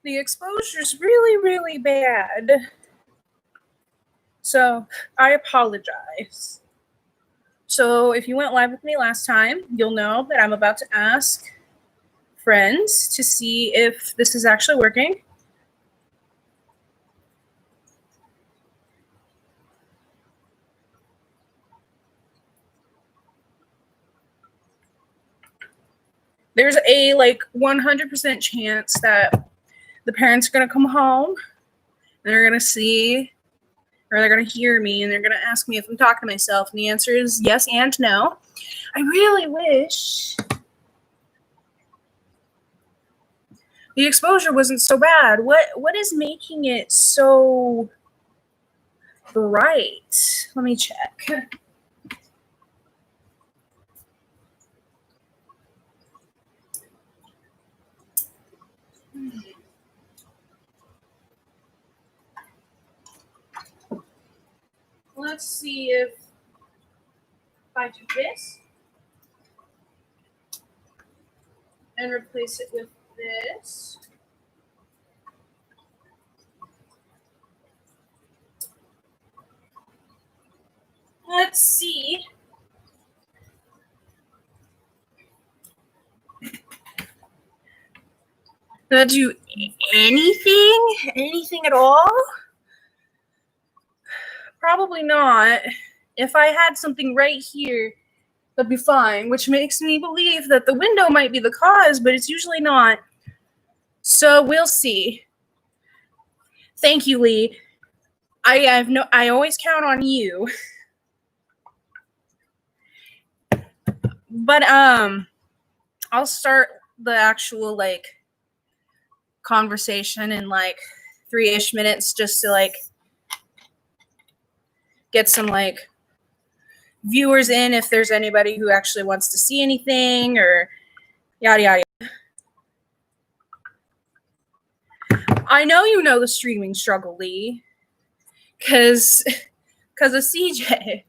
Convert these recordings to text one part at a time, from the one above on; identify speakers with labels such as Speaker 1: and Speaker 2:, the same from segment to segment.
Speaker 1: The exposure's really, really bad. So I apologize. So if you went live with me last time, you'll know that I'm about to ask friends to see if this is actually working. There's a 100% chance that the parents are going to come home and they're going to see, or they're going to hear me, and they're going to ask me if I'm talking to myself. And the answer is yes and no. I really wish the exposure wasn't so bad. What is making it so bright? Let me check. Let's see if I do this and replace it with this. Let's see. Did I do anything at all? Probably not. If I had something right here, that'd be fine, which makes me believe that the window might be the cause, but it's usually not. So we'll see. Thank you, Lee. I always count on you. But I'll start the actual conversation in 3-ish minutes, just to get some viewers in, if there's anybody who actually wants to see anything, or yada yada. I know you know the streaming struggle, Lee, because of CJ.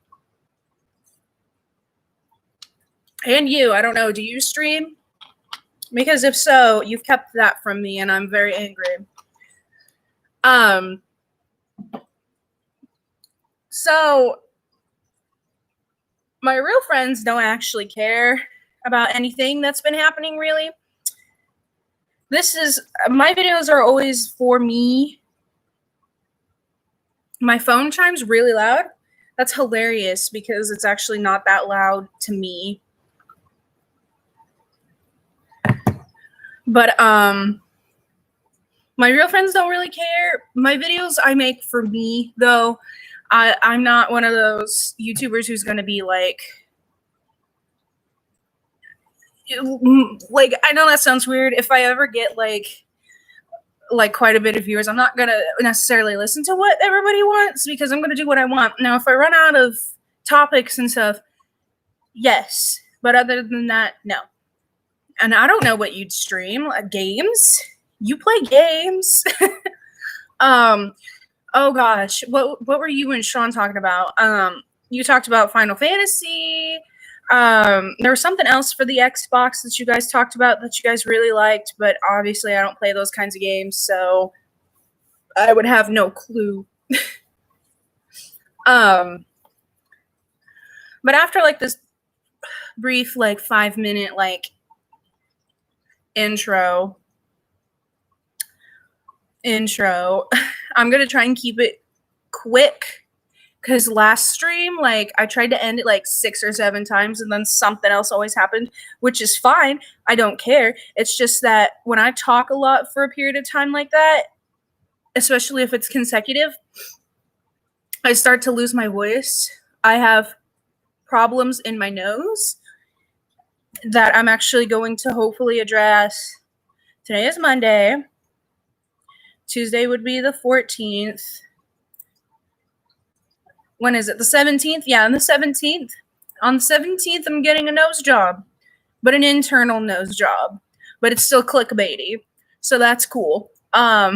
Speaker 1: And you, I don't know, do you stream? Because if so, you've kept that from me, and I'm very angry. So my real friends don't actually care about anything that's been happening, really. My videos are always for me. My phone chimes really loud. That's hilarious, because it's actually not that loud to me. But my real friends don't really care. My videos I make for me, though. I'm not one of those YouTubers who's going to be like, I know that sounds weird. If I ever get quite a bit of viewers, I'm not going to necessarily listen to what everybody wants, because I'm going to do what I want. Now, if I run out of topics and stuff, yes. But other than that, no. And I don't know what you'd stream. Games? You play games? Oh gosh, what were you and Sean talking about? You talked about Final Fantasy. There was something else for the Xbox that you guys talked about that you guys really liked, but obviously I don't play those kinds of games, so I would have no clue. But after this brief 5-minute intro, I'm gonna try and keep it quick, because last stream I tried to end it 6 or 7 times, and then something else always happened, which is fine. I don't care. It's just that when I talk a lot for a period of time like that, especially if it's consecutive, I start to lose my voice. I have problems in my nose that I'm actually going to hopefully address. Today is Monday. Tuesday would be the 14th. When is it? The 17th? Yeah, on the 17th. On the 17th, I'm getting a nose job, but an internal nose job. But it's still clickbaity, so that's cool. But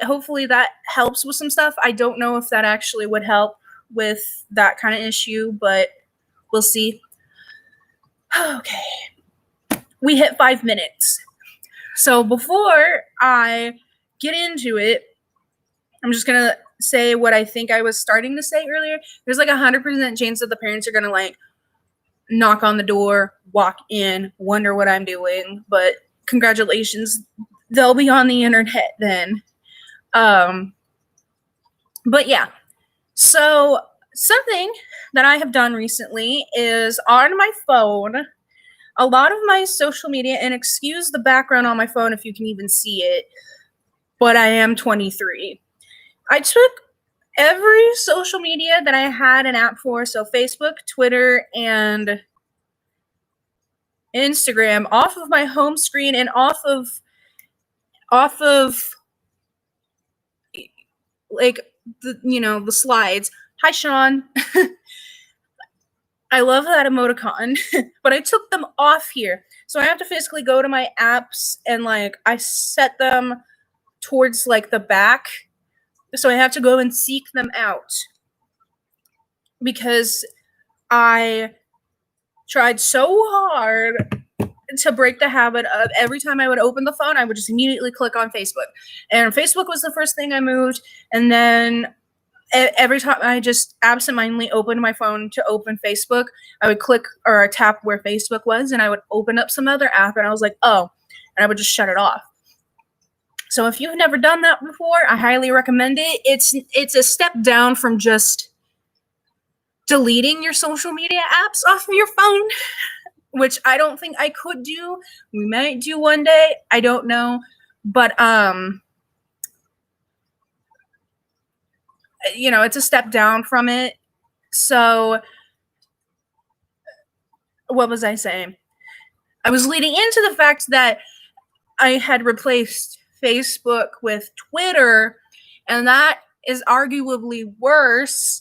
Speaker 1: hopefully that helps with some stuff. I don't know if that actually would help with that kind of issue, but we'll see. Okay. We hit 5 minutes. So before I get into it, I'm just going to say what I think I was starting to say earlier. There's like 100% chance that the parents are going to like knock on the door, walk in, wonder what I'm doing. But congratulations, they'll be on the internet then. But yeah, so something that I have done recently is on my phone, a lot of my social media, and excuse the background on my phone if you can even see it, but I am 23. I took every social media that I had an app for, so Facebook, Twitter, and Instagram, off of my home screen and off of like the slides. Hi, Sean. I love that emoticon, but I took them off here. So I have to physically go to my apps and like I set them towards like the back. So I have to go and seek them out because I tried so hard to break the habit of every time I would open the phone, I would just immediately click on Facebook. And Facebook was the first thing I moved. And then every time I just absentmindedly opened my phone to open Facebook, I would click or tap where Facebook was and I would open up some other app and I was like, oh, and I would just shut it off. So if you've never done that before, I highly recommend it. It's a step down from just deleting your social media apps off of your phone, which I don't think I could do. We might do one day. I don't know. But, it's a step down from it. So what was I saying? I was leading into the fact that I had replaced Facebook with Twitter, and that is arguably worse.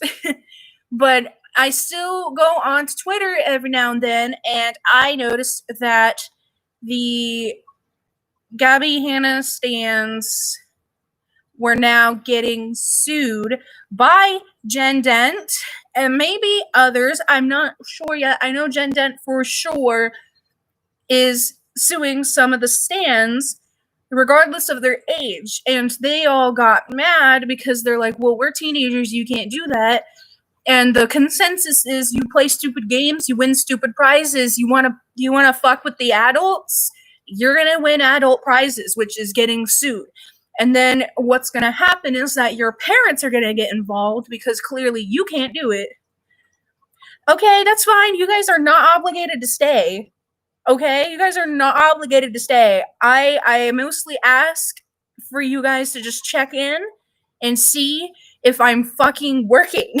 Speaker 1: But I still go on to Twitter every now and then, and I noticed that the Gabbie Hanna stands were now getting sued by Jen Dent and maybe others. I'm not sure yet. I know Jen Dent for sure is suing some of the stands regardless of their age. And they all got mad because they're like, well, we're teenagers. You can't do that. And the consensus is you play stupid games, you win stupid prizes, you want to fuck with the adults, you're going to win adult prizes, which is getting sued. And then what's going to happen is that your parents are going to get involved because clearly you can't do it. Okay, that's fine. You guys are not obligated to stay. Okay, you guys are not obligated to stay. I mostly ask for you guys to just check in and see if I'm fucking working.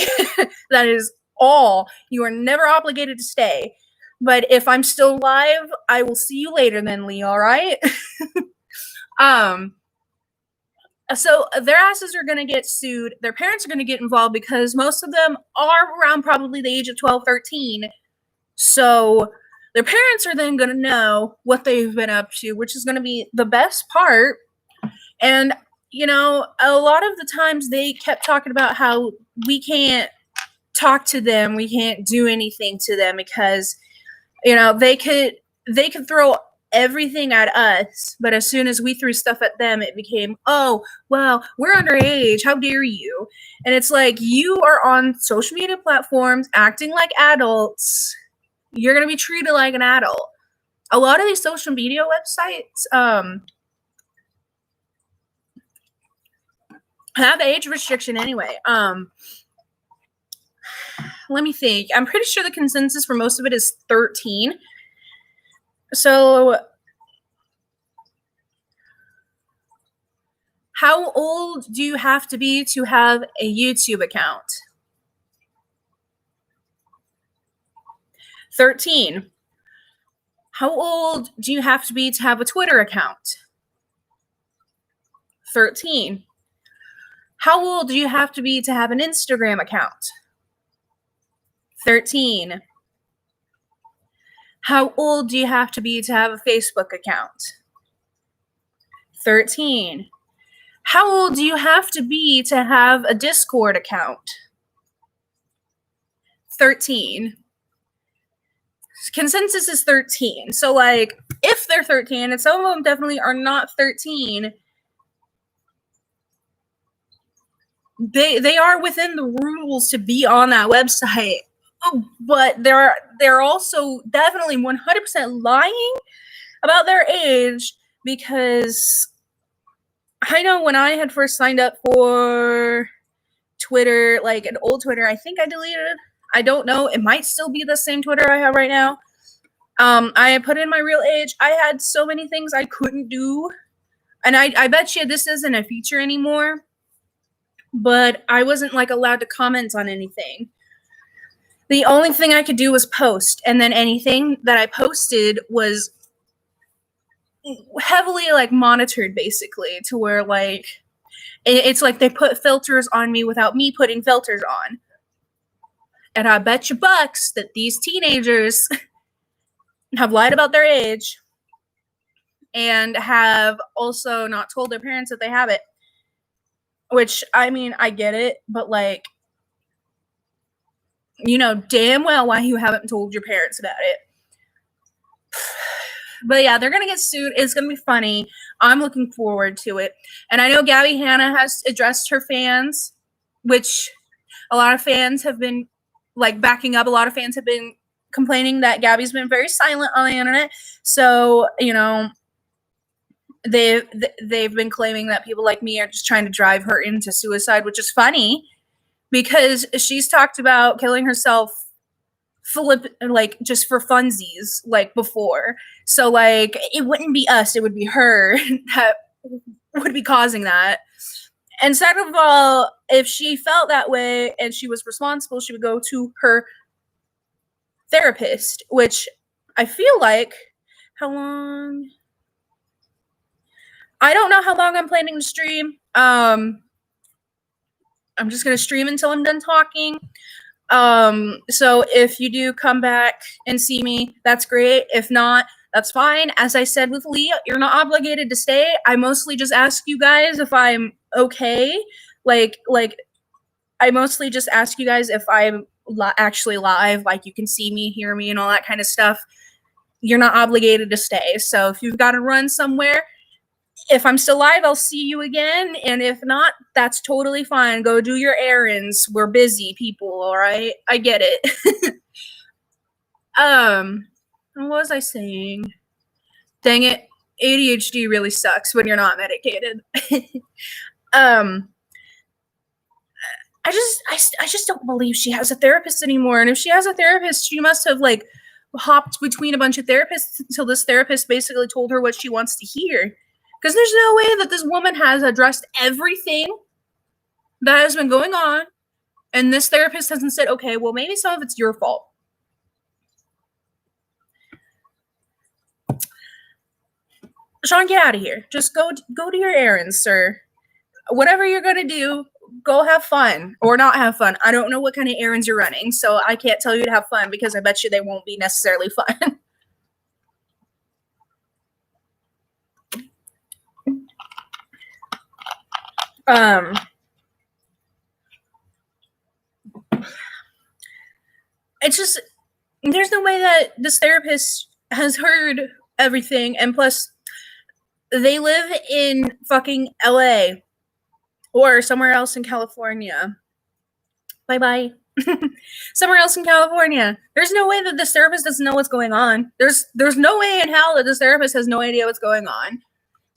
Speaker 1: That is all. You are never obligated to stay. But if I'm still live, I will see you later then, Lee, all right? So their asses are going to get sued. Their parents are going to get involved because most of them are around probably the age of 12, 13. So their parents are then going to know what they've been up to, which is going to be the best part. And, a lot of the times they kept talking about how we can't talk to them. We can't do anything to them because, they could throw everything at us, but as soon as we threw stuff at them, it became, oh, well, we're underage. How dare you? And it's like, you are on social media platforms acting like adults. You're going to be treated like an adult. A lot of these social media websites have age restriction anyway. Let me think. I'm pretty sure the consensus for most of it is 13. So how old do you have to be to have a YouTube account? 13. How old do you have to be to have a Twitter account? 13. How old do you have to be to have an Instagram account? 13. How old do you have to be to have a Facebook account? 13. How old do you have to be to have a Discord account? 13. Consensus is 13. So, like, if they're 13, and some of them definitely are not 13, they are within the rules to be on that website. But they're also definitely 100% lying about their age, because I know when I had first signed up for Twitter, like an old Twitter, I think I deleted. I don't know. It might still be the same Twitter I have right now. I put in my real age. I had so many things I couldn't do. And I bet you this isn't a feature anymore. But I wasn't like allowed to comment on anything. The only thing I could do was post. And then anything that I posted was heavily like monitored, basically, to where like it's like they put filters on me without me putting filters on. And I bet you bucks that these teenagers have lied about their age and have also not told their parents that they have it. Which, I mean, I get it, but like, you know damn well why you haven't told your parents about it. But yeah, they're gonna get sued. It's gonna be funny. I'm looking forward to it. And I know Gabbie Hanna has addressed her fans, which a lot of fans have been like backing up. A lot of fans have been complaining that Gabbie's been very silent on the internet. So, you know, they've been claiming that people like me are just trying to drive her into suicide, which is funny because she's talked about killing herself like just for funsies like before. So like it wouldn't be us, it would be her that would be causing that. And second of all, if she felt that way and she was responsible, she would go to her therapist, which I feel like, how long? I don't know how long I'm planning to stream. I'm just gonna stream until I'm done talking. So if you do come back and see me, that's great. If not, that's fine. As I said with Lee, you're not obligated to stay. I mostly just ask you guys if I'm okay. Like I mostly just ask you guys if I'm actually live, like you can see me, hear me, and all that kind of stuff. You're not obligated to stay. So if you've got to run somewhere, if I'm still live, I'll see you again. And if not, that's totally fine. Go do your errands. We're busy people, all right? I get it. What was I saying? Dang it. ADHD really sucks when you're not medicated. I just don't believe she has a therapist anymore. And if she has a therapist, she must have like hopped between a bunch of therapists until this therapist basically told her what she wants to hear. Because there's no way that this woman has addressed everything that has been going on, and this therapist hasn't said, okay, well, maybe some of it's your fault. Sean, get out of here. Just go do your errands, sir. Whatever you're going to do, go have fun or not have fun. I don't know what kind of errands you're running, so I can't tell you to have fun because I bet you they won't be necessarily fun. It's just, there's no way that this therapist has heard everything, and plus they live in fucking LA or somewhere else in California. Bye somewhere else in California. There's no way that this therapist doesn't know what's going on. There's no way in hell that this therapist has no idea what's going on.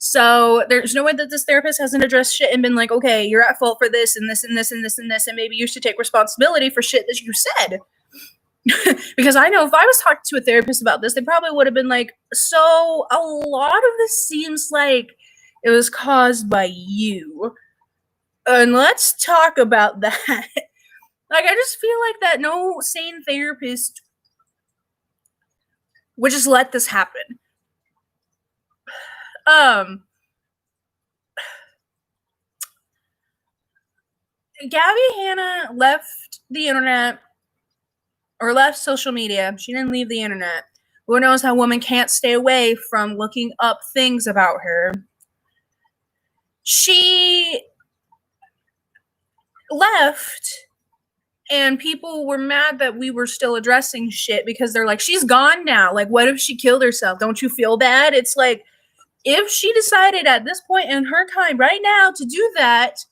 Speaker 1: So there's no way that this therapist hasn't addressed shit and been like, okay, you're at fault for this and this and this and this and this, and maybe you should take responsibility for shit that you said. Because I know if I was talking to a therapist about this, they probably would have been like, so a lot of this seems like it was caused by you. And let's talk about that. Like, I just feel like that no sane therapist would just let this happen. Gabbie Hanna left the internet, or left social media. She didn't leave the internet. Who knows how women can't stay away from looking up things about her. She left And people were mad that we were still addressing shit because they're like, she's gone now. Like, what if she killed herself? Don't you feel bad? It's like, if she decided at this point in her time right now to do that,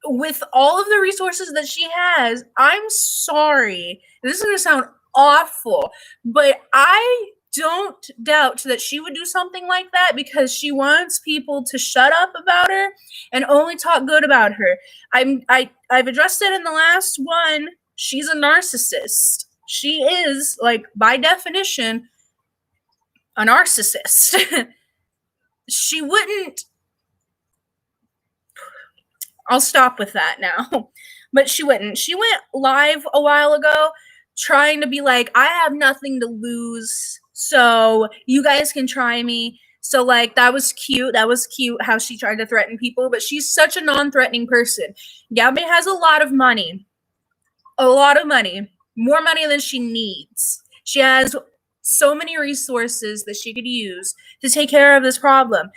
Speaker 1: with all of the resources that she has, I'm sorry. This is going to sound awful, but I don't doubt that she would do something like that because she wants people to shut up about her and only talk good about her. I've addressed it in the last one. She's a narcissist. She is, like, by definition, a narcissist. She wouldn't. I'll stop with that now. But she wouldn't. She went live a while ago trying to be like, I have nothing to lose, so you guys can try me. So, like, that was cute. That was cute how she tried to threaten people, but she's such a non-threatening person. Gabbie has a lot of money. A lot of money. More money than she needs. She has so many resources that she could use to take care of this problem.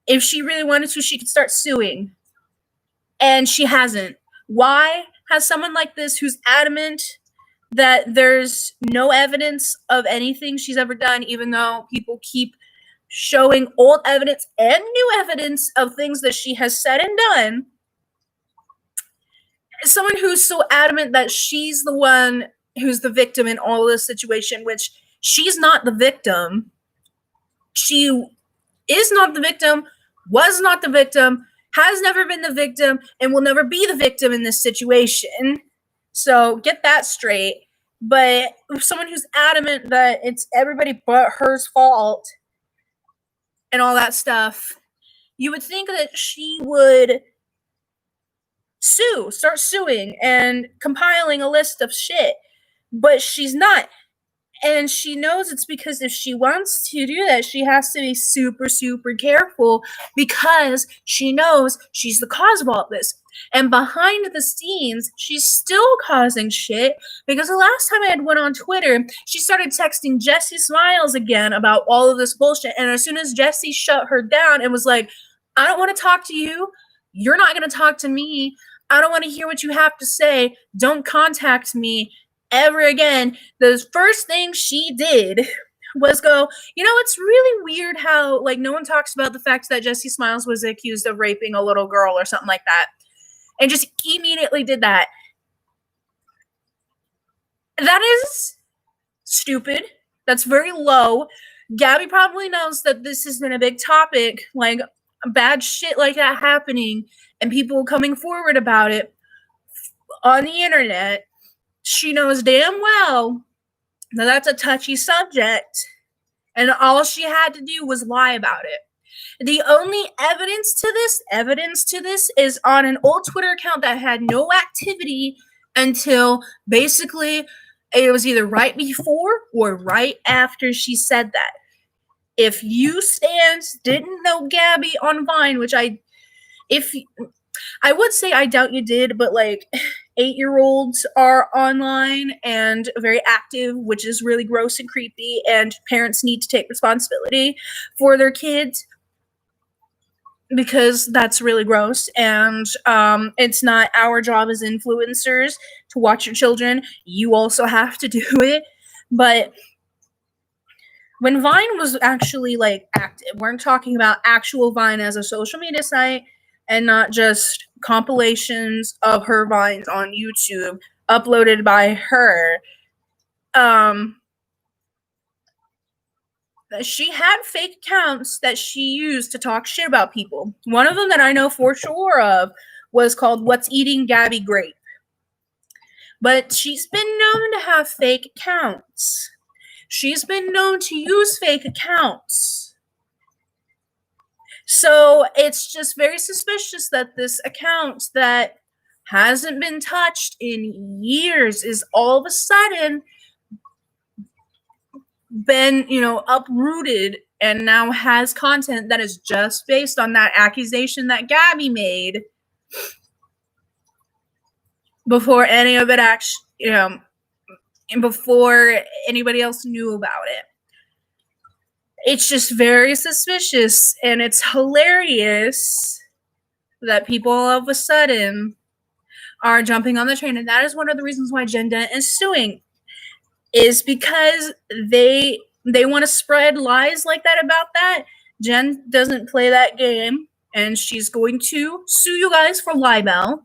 Speaker 1: If she really wanted to, she could start suing. And she hasn't. Why has someone like this, who's adamant that there's no evidence of anything she's ever done, even though people keep showing old evidence and new evidence of things that she has said and done, someone who's so adamant that she's the one who's the victim in all of this situation, which she's not the victim. She is not the victim, was not the victim, has never been the victim, and will never be the victim in this situation. So get that straight. But someone who's adamant that it's everybody but her's fault and all that stuff, you would think that she would start suing and compiling a list of shit. But she's not. And she knows it's because if she wants to do that, she has to be super, super careful because she knows she's the cause of all this. And behind the scenes, she's still causing shit because the last time I had went on Twitter, she started texting Jessie Smiles again about all of this bullshit. And as soon as Jessie shut her down and was like, I don't want to talk to you. You're not going to talk to me. I don't want to hear what you have to say. Don't contact me ever again. The first thing she did was go, you know, it's really weird how, like, no one talks about the fact that Jessie Smiles was accused of raping a little girl or something like that. And just immediately did that. That is stupid. That's very low. Gabbie probably knows that this has been a big topic, like bad shit like that happening and people coming forward about it on the internet. She knows damn well that that's a touchy subject, and all she had to do was lie about it. The only evidence to this is on an old Twitter account that had no activity until basically it was either right before or right after she said that. If you stands didn't know Gabbie on Vine, which I would say I doubt you did, but like 8-year-olds are online and very active, which is really gross and creepy, and parents need to take responsibility for their kids because that's really gross. And it's not our job as influencers to watch your children. You also have to do it. But when Vine was actually like active, we're talking about actual Vine as a social media site and not just compilations of her Vines on YouTube uploaded by her. She had fake accounts that she used to talk shit about people. One of them that I know for sure of was called What's Eating Gabbie Grape. But she's been known to have fake accounts. She's been known to use fake accounts. So it's just very suspicious that this account that hasn't been touched in years is all of a sudden been, uprooted and now has content that is just based on that accusation that Gabbie made before any of it actually, before anybody else knew about it. It's just very suspicious, and it's hilarious that people all of a sudden are jumping on the train, and that is one of the reasons why Jen Dent is suing, is because they want to spread lies like that about that. Jen doesn't play that game, and she's going to sue you guys for libel,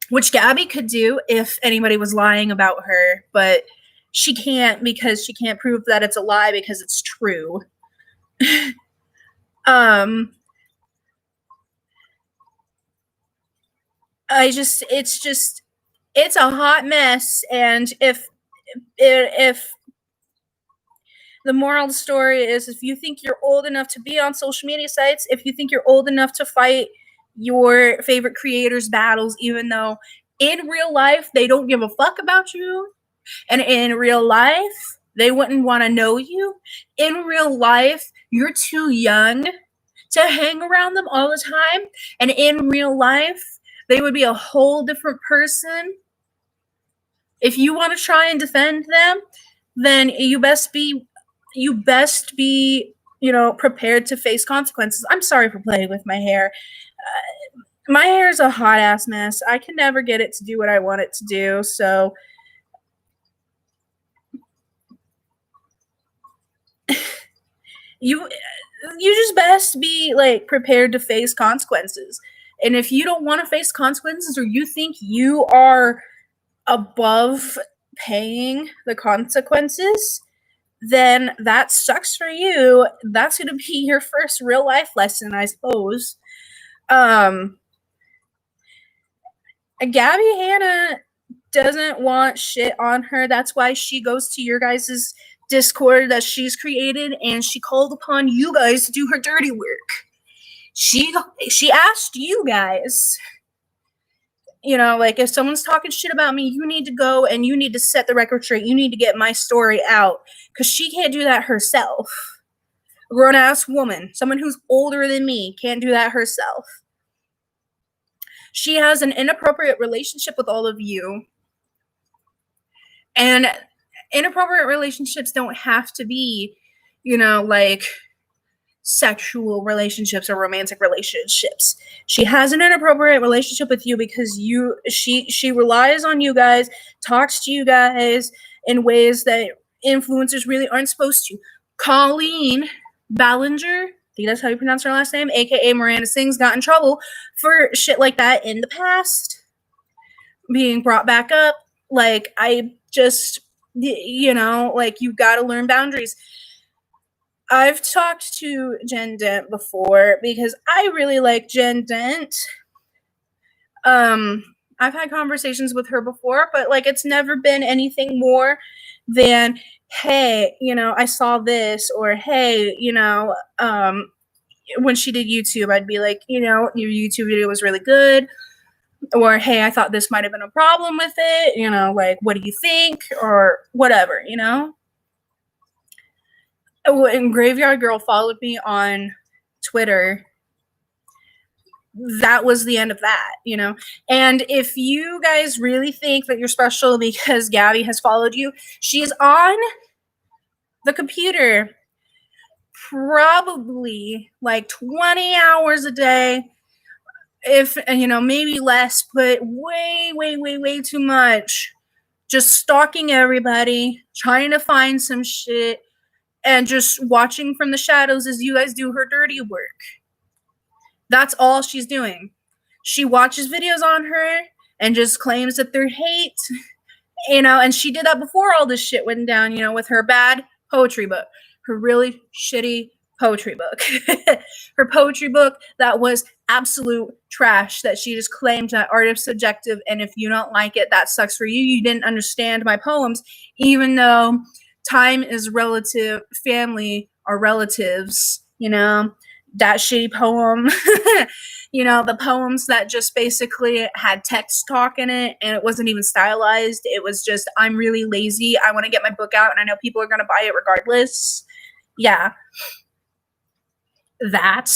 Speaker 1: which Gabbie could do if anybody was lying about her, but she can't, because she can't prove that it's a lie because it's true. It's a hot mess, and if the moral of the story is, if you think you're old enough to be on social media sites, if you think you're old enough to fight your favorite creators' battles, even though in real life they don't give a fuck about you, and in real life they wouldn't want to know you, in real life you're too young to hang around them all the time, and in real life they would be a whole different person. If you want to try and defend them, then you best be, prepared to face consequences. I'm sorry for playing with my hair. My hair is a hot ass mess. I can never get it to do what I want it to do. So you just best be like prepared to face consequences. And if you don't want to face consequences, or you think you are above paying the consequences, then that sucks for you. That's going to be your first real life lesson, I suppose. Gabbie Hanna doesn't want shit on her. That's why she goes to your guys' Discord that she's created, and she called upon you guys to do her dirty work. She asked you guys, like, if someone's talking shit about me, you need to go and you need to set the record straight. You need to get my story out, because she can't do that herself. A grown-ass woman, someone who's older than me, can't do that herself. She has an inappropriate relationship with all of you. And inappropriate relationships don't have to be, like sexual relationships or romantic relationships. She has an inappropriate relationship with you because she relies on you guys, talks to you guys in ways that influencers really aren't supposed to. Colleen Ballinger, I think that's how you pronounce her last name, aka Miranda Sings, got in trouble for shit like that in the past, being brought back up. Like, I just, like, you gotta learn boundaries. I've talked to Jen Dent before because I really like Jen Dent. I've had conversations with her before, but like, it's never been anything more than, hey, I saw this, or hey, when she did YouTube, I'd be like, your YouTube video was really good, or hey, I thought this might have been a problem with it, like, what do you think, or whatever, When Graveyard Girl followed me on Twitter, that was the end of that, And if you guys really think that you're special because Gabbie has followed you, she's on the computer probably like 20 hours a day, if, maybe less, but way too much, just stalking everybody, trying to find some shit, and just watching from the shadows as you guys do her dirty work. That's all she's doing. She watches videos on her and just claims that they're hate, and she did that before all this shit went down, with her bad poetry book, her really shitty poetry book. Her poetry book that was absolute trash, that she just claimed that art is subjective, and if you don't like it, that sucks for you. You didn't understand my poems, even though time is relative, family are relatives, that shitty poem, the poems that just basically had text talk in it, and it wasn't even stylized. It was just, I'm really lazy, I want to get my book out, and I know people are going to buy it regardless. Yeah. That.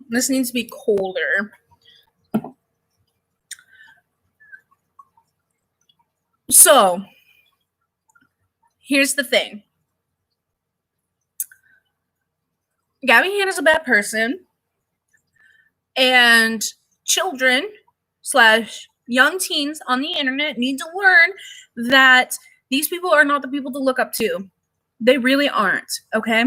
Speaker 1: This needs to be colder. So, Here's the thing. Gabbie Hanna's a bad person, and children / young teens on the internet need to learn that these people are not the people to look up to. They really aren't, okay?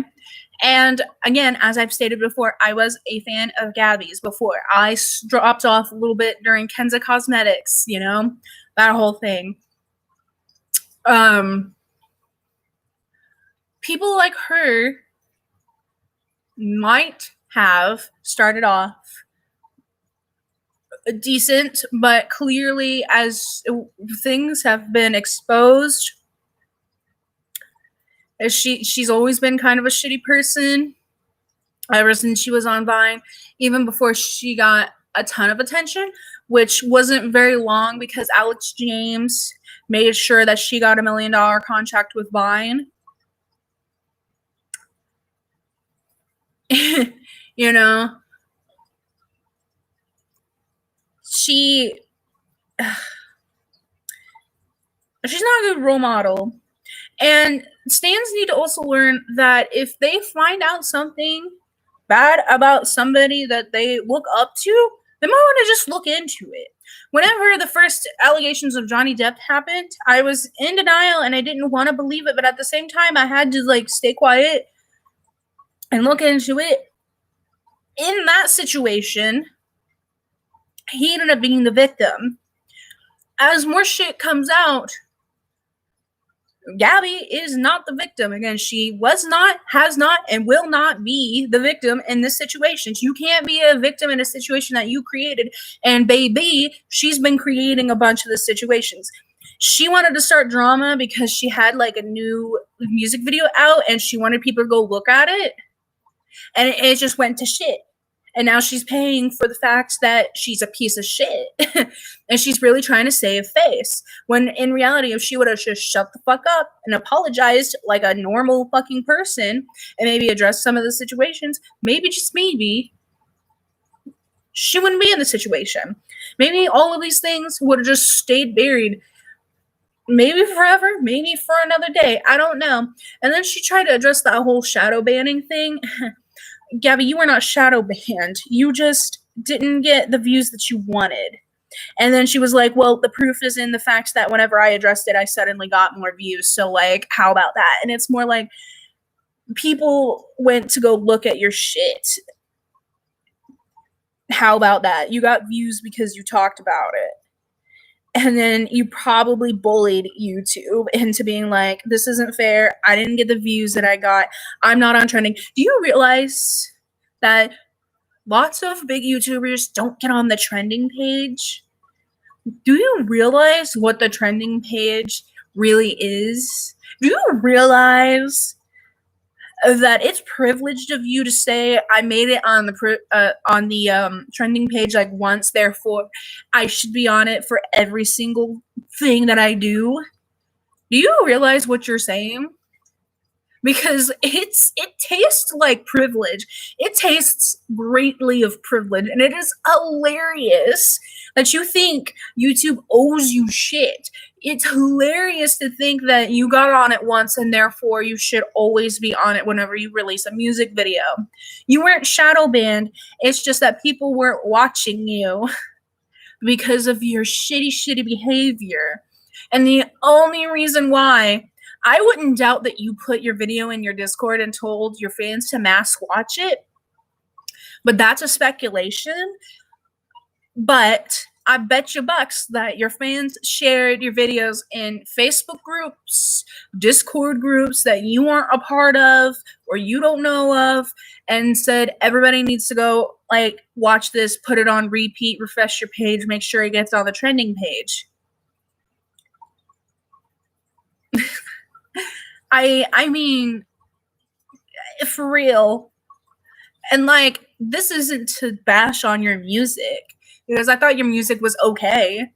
Speaker 1: And again, as I've stated before, I was a fan of Gabbie's before. I dropped off a little bit during Kenza Cosmetics, you know, that whole thing. People like her might have started off decent, but clearly as things have been exposed, she's always been kind of a shitty person ever since she was on Vine, even before she got a ton of attention, which wasn't very long because Alex James made sure that she got $1 million contract with Vine. You know, she's not a good role model. And stans need to also learn that if they find out something bad about somebody that they look up to, they might want to just look into it. Whenever the first allegations of Johnny Depp happened, I was in denial and I didn't want to believe it, but at the same time, I had to like stay quiet and look into it. In that situation, he ended up being the victim. As more shit comes out, Gabbie is not the victim. Again, she was not, has not, and will not be the victim in this situation. You can't be a victim in a situation that you created. And baby, she's been creating a bunch of the situations. She wanted to start drama because she had like a new music video out and she wanted people to go look at it. And it just went to shit. And now she's paying for the fact that she's a piece of shit. And she's really trying to save face. When in reality, if she would have just shut the fuck up and apologized like a normal fucking person and maybe addressed some of the situations, maybe, just maybe, she wouldn't be in the situation. Maybe all of these things would have just stayed buried. Maybe forever, maybe for another day. I don't know. And then she tried to address that whole shadow banning thing. Gabbie, you were not shadow banned. You just didn't get the views that you wanted. And then she was like, well, the proof is in the fact that whenever I addressed it, I suddenly got more views. So, like, how about that? And it's more like people went to go look at your shit. How about that? You got views because you talked about it. And then you probably bullied YouTube into being like, this isn't fair. I didn't get the views that I got. I'm not on trending. Do you realize that lots of big YouTubers don't get on the trending page? Do you realize what the trending page really is? Do you realize that it's privileged of you to say I made it on the trending page like once, therefore I should be on it for every single thing that I do? Do you realize what you're saying? Because it tastes like privilege. It tastes greatly of privilege, and it is hilarious that you think YouTube owes you shit. It's hilarious to think that you got on it once and therefore you should always be on it whenever you release a music video. You weren't shadow banned. It's just that people weren't watching you because of your shitty behavior. And the only reason why, I wouldn't doubt that you put your video in your Discord and told your fans to mass watch it, but that's a speculation. But I bet you bucks that your fans shared your videos in Facebook groups, Discord groups that you aren't a part of or you don't know of, and said everybody needs to go like watch this, put it on repeat, refresh your page, make sure it gets on the trending page. I mean, for real. And like, this isn't to bash on your music, because I thought your music was okay.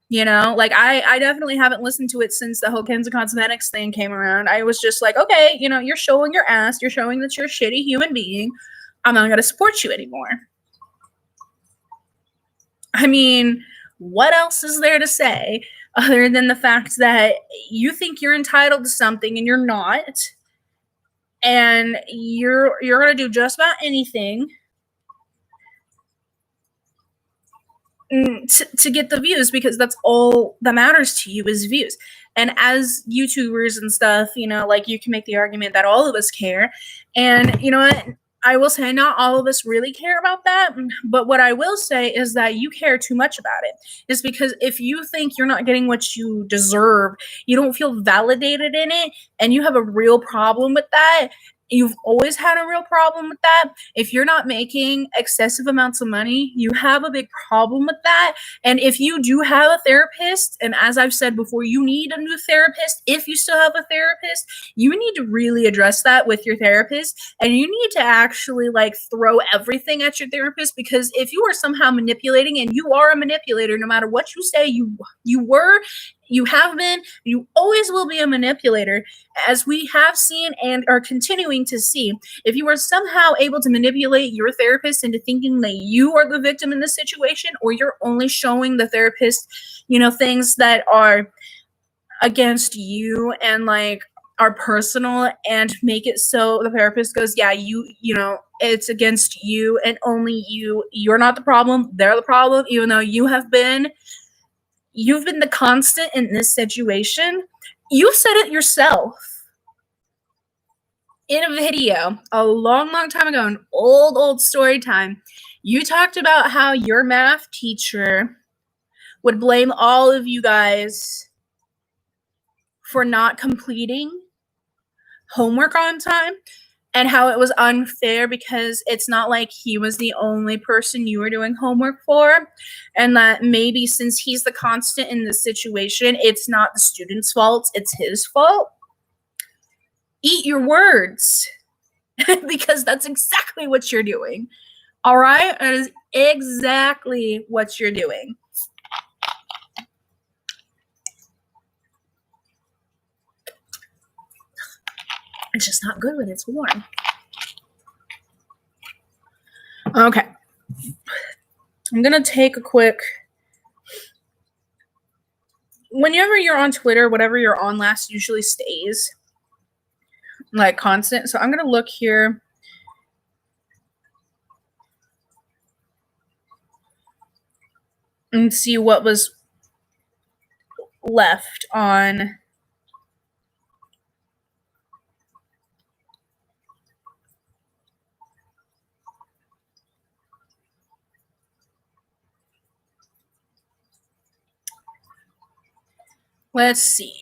Speaker 1: You know, like I definitely haven't listened to it since the whole Kenza Cosmetics thing came around. I was just like, okay, you know, you're showing your ass, you're showing that you're a shitty human being. I'm not gonna support you anymore. I mean, what else is there to say? other than the fact that you think you're entitled to something and you're not, and you're going to do just about anything to get the views, because that's all that matters to you is views. And as YouTubers and stuff, you know, like, you can make the argument that all of us care. And you know what? I will say not all of us really care about that. But what I will say is that you care too much about it. It's because if you think you're not getting what you deserve, you don't feel validated in it, and you have a real problem with that. You've always had a real problem with that. If you're not making excessive amounts of money, you have a big problem with that. And if you do have a therapist, and as I've said before, you need a new therapist. If you still have a therapist, you need to really address that with your therapist. And you need to actually like throw everything at your therapist, because if you are somehow manipulating, and you are a manipulator, no matter what you say, you were, you have been, you always will be a manipulator, as we have seen and are continuing to see. If you are somehow able to manipulate your therapist into thinking that you are the victim in this situation, or you're only showing the therapist, you know, things that are against you and like are personal, and make it so the therapist goes, yeah, you know, it's against you and only you, you're not the problem, they're the problem, even though you've been the constant in this situation. You said it yourself in a video a long time ago, an old story time. You talked about how your math teacher would blame all of you guys for not completing homework on time, and how it was unfair because it's not like he was the only person you were doing homework for, and that maybe since he's the constant in the situation, it's not the student's fault, it's his fault. Eat your words. Because that's exactly what you're doing. All right? That is exactly what you're doing. It's just not good when it's warm. Okay. I'm going to take a quick... Whenever you're on Twitter, whatever you're on last usually stays like constant. So I'm going to look here. And see what was left on... Let's see.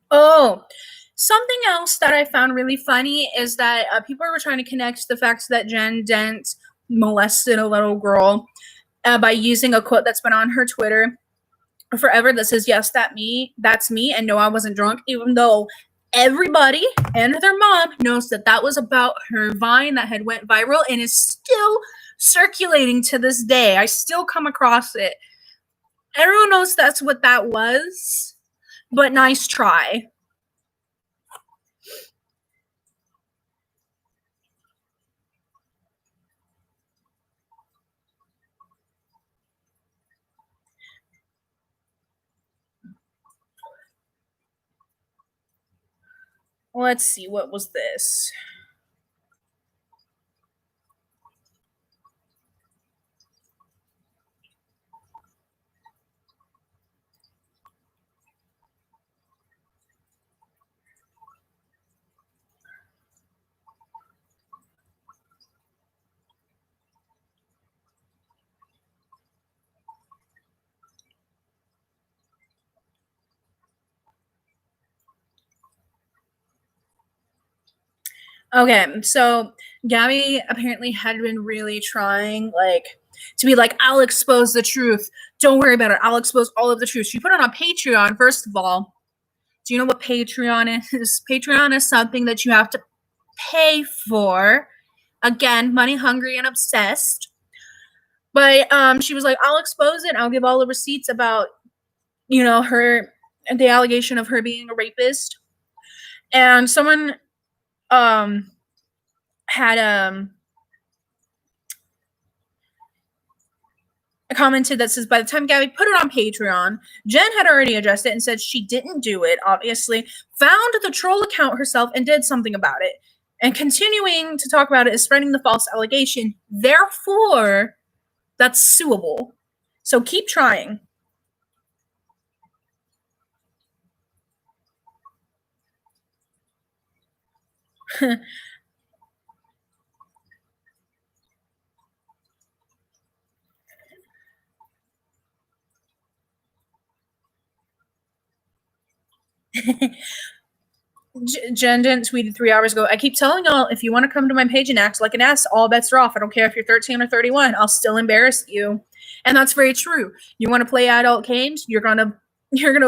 Speaker 1: Oh, something else that I found really funny is that people were trying to connect the fact that Jen Dent molested a little girl by using a quote that's been on her Twitter forever that says, yes, that's me, and no, I wasn't drunk, even though everybody and their mom knows that that was about her Vine that had went viral and is still circulating to this day. I still come across it. Everyone knows that's what that was, but nice try. Let's see, what was this? Okay, so Gabbie apparently had been really trying, like, to be like, I'll expose the truth. Don't worry about it. I'll expose all of the truth. She put it on Patreon, first of all. Do you know what Patreon is? Patreon is something that you have to pay for. Again, money hungry and obsessed. But she was like, I'll expose it. I'll give all the receipts about, you know, the allegation of her being a rapist. And someone had commented that says, by the time Gabbie put it on Patreon, Jen had already addressed it and said she didn't do it, obviously, found the troll account herself and did something about it. And continuing to talk about it is spreading the false allegation. Therefore, that's suable. So keep trying. Jen didn't tweeted 3 hours ago. I keep telling y'all, if you want to come to my page and act like an ass, all bets are off. I don't care if you're 13 or 31. I'll still embarrass you. And that's very true. You want to play adult games, you're gonna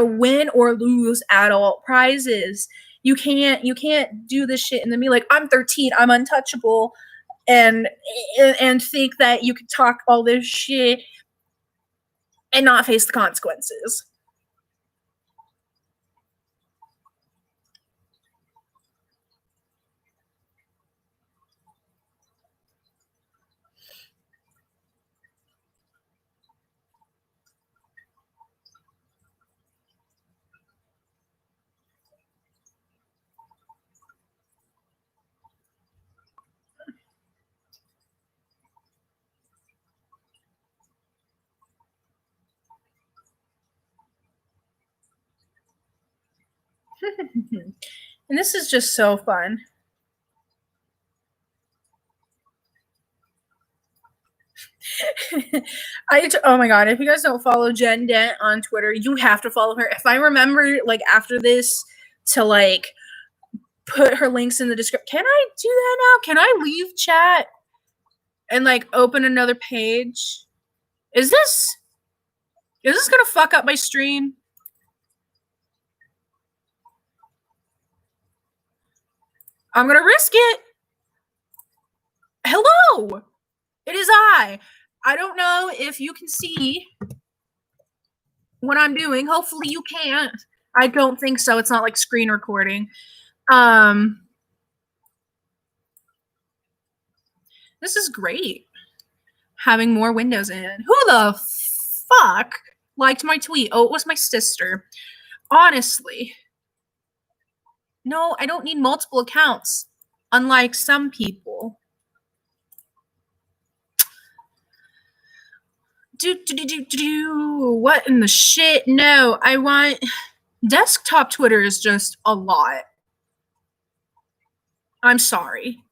Speaker 1: win or lose adult prizes. You can't do this shit and then be like, I'm 13, I'm untouchable, and think that you can talk all this shit and not face the consequences. And this is just so fun. Oh my god, if you guys don't follow Jen Dent on Twitter, you have to follow her. If I remember, like, after this to, like, put her links in the description. Can I do that now? Can I leave chat and, like, open another page? Is this gonna fuck up my stream? I'm gonna risk it. Hello! It is I. I don't know if you can see what I'm doing. Hopefully you can't. I don't think so. It's not like screen recording. This is great. Having more windows in. Who the fuck liked my tweet? Oh, it was my sister. Honestly. No, I don't need multiple accounts. Unlike some people. What in the shit? No, I want... Desktop Twitter is just a lot. I'm sorry.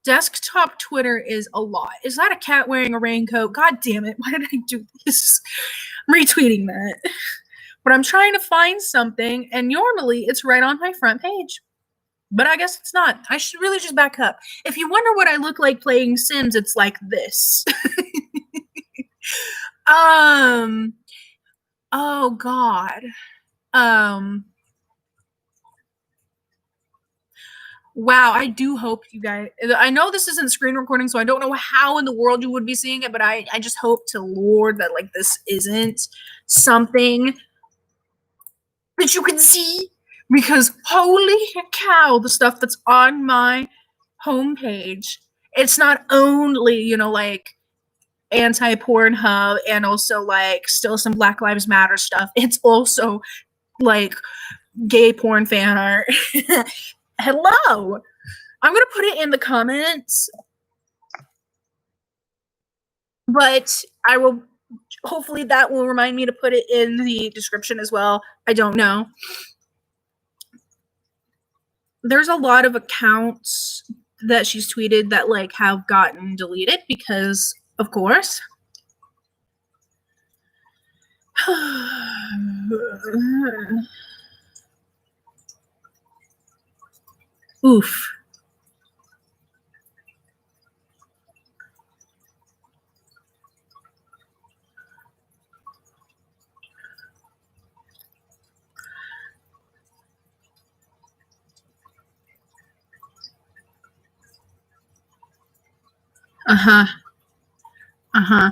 Speaker 1: Desktop Twitter is a lot. Is that a cat wearing a raincoat? God damn it. Why did I do this? I'm retweeting that. But I'm trying to find something, and normally it's right on my front page. But I guess it's not. I should really just back up. If you wonder what I look like playing Sims, it's like this. Oh god. Wow, I do hope you guys... I know this isn't screen recording, so I don't know how in the world you would be seeing it, but I just hope to Lord that, like, this isn't something that you can see, because holy cow, the stuff that's on my homepage, it's not only, you know, like, anti-Pornhub and also, like, still some Black Lives Matter stuff. It's also, like, gay porn fan art. Hello! I'm gonna put it in the comments, but I will... Hopefully that will remind me to put it in the description as well. I don't know. There's a lot of accounts that she's tweeted that, like, have gotten deleted because, of course. Oof. Uh-huh. Uh-huh.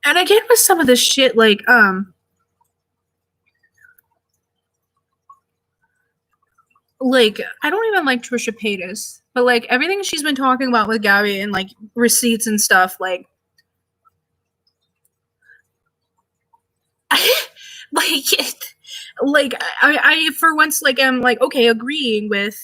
Speaker 1: And again with some of this shit, like, like, I don't even like Trisha Paytas, but like everything she's been talking about with Gabbie and like receipts and stuff, like, like, like I for once like am like okay agreeing with.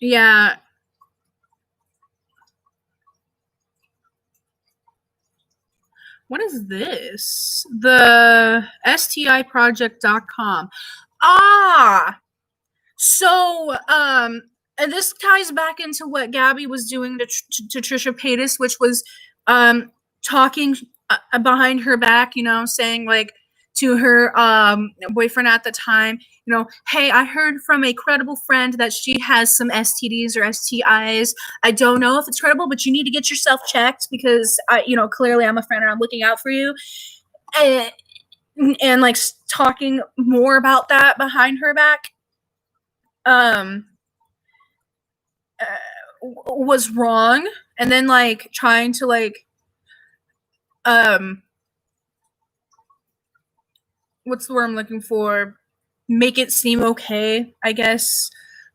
Speaker 1: Yeah. What is this? The STIproject.com. Ah, so and this ties back into what Gabbie was doing to Trisha Paytas, which was talking behind her back, you know, saying like to her boyfriend at the time, you know, hey, I heard from a credible friend that she has some STDs or STIs. I don't know if it's credible, but you need to get yourself checked because you know, clearly I'm a friend and I'm looking out for you. And like talking more about that behind her back um was wrong, and then like trying to like um what's the word I'm looking for, make it seem okay, I guess.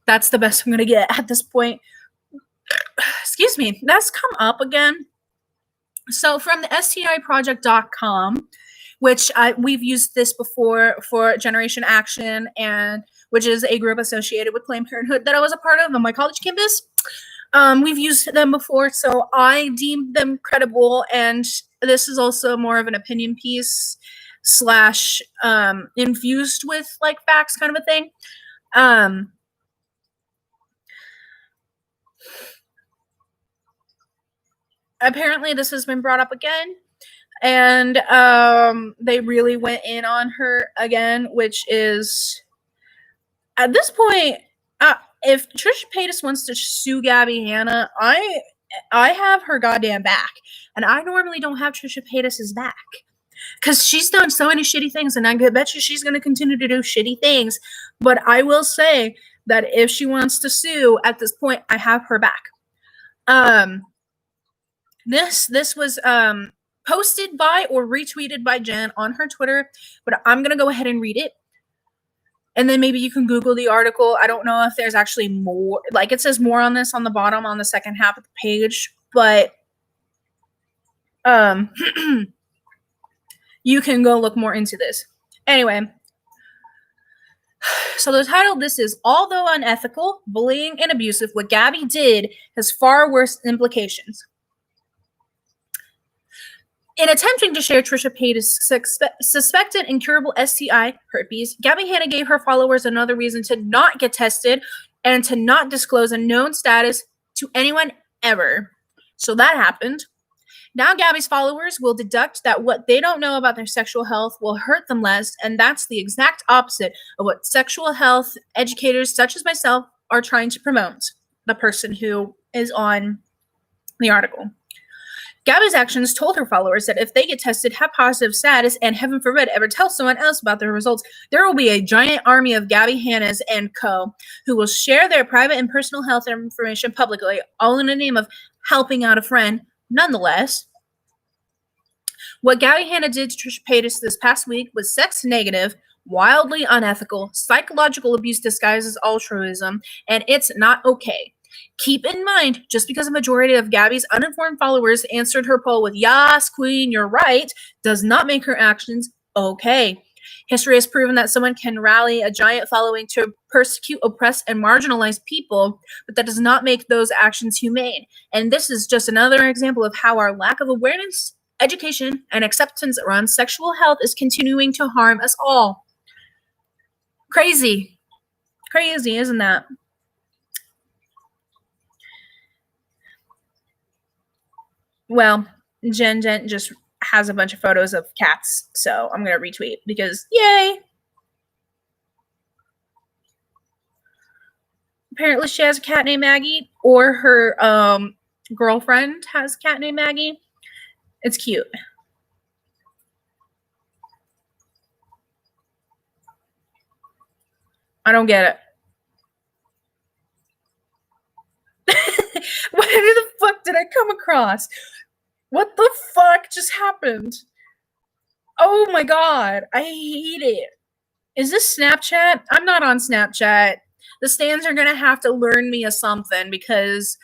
Speaker 1: That's the best I'm gonna get at this point. Excuse me, that's come up again. So from the STIproject.com, which we've used this before for Generation Action, and which is a group associated with Planned Parenthood that I was a part of on my college campus. We've used them before, so I deemed them credible, and this is also more of an opinion piece slash infused with like facts kind of a thing. Apparently this has been brought up again, and they really went in on her again, which is at this point, if Trisha Paytas wants to sue Gabbie Hanna, I have her goddamn back, and I normally don't have Trisha Paytas's back because she's done so many shitty things, and I bet you she's going to continue to do shitty things. But I will say that if she wants to sue at this point, I have her back. This was posted by or retweeted by Jen on her Twitter, but I'm gonna go ahead and read it. And then maybe you can Google the article. I don't know if there's actually more. Like it says more on this on the bottom on the second half of the page, but you can go look more into this. Anyway, so the title of this is Although Unethical, Bullying and Abusive, What Gabbie Did Has Far Worse Implications. In attempting to share Trisha Paytas' suspected incurable STI, herpes, Gabbie Hanna gave her followers another reason to not get tested and to not disclose a known status to anyone ever. So that happened. Now Gabbie's followers will deduct that what they don't know about their sexual health will hurt them less, and that's the exact opposite of what sexual health educators such as myself are trying to promote, the person who is on the article. Gabbie's actions told her followers that if they get tested, have positive status, and heaven forbid ever tell someone else about their results, there will be a giant army of Gabbie Hannas and co. who will share their private and personal health information publicly, all in the name of helping out a friend. Nonetheless, what Gabbie Hanna did to Trisha Paytas this past week was sex negative, wildly unethical, psychological abuse disguised as altruism, and it's not okay. Keep in mind, just because a majority of Gabbie's uninformed followers answered her poll with "Yas, Queen, you're right," does not make her actions okay. History has proven that someone can rally a giant following to persecute, oppress, and marginalize people, but that does not make those actions humane. And this is just another example of how our lack of awareness, education, and acceptance around sexual health is continuing to harm us all. Crazy. Crazy, isn't that? Well, Jen just has a bunch of photos of cats, so I'm going to retweet because yay! Apparently she has a cat named Maggie, or her girlfriend has a cat named Maggie. It's cute. I don't get it. across. What the fuck just happened? Oh my god, I hate it. Is this Snapchat? I'm not on Snapchat. The stands are gonna have to learn me a something because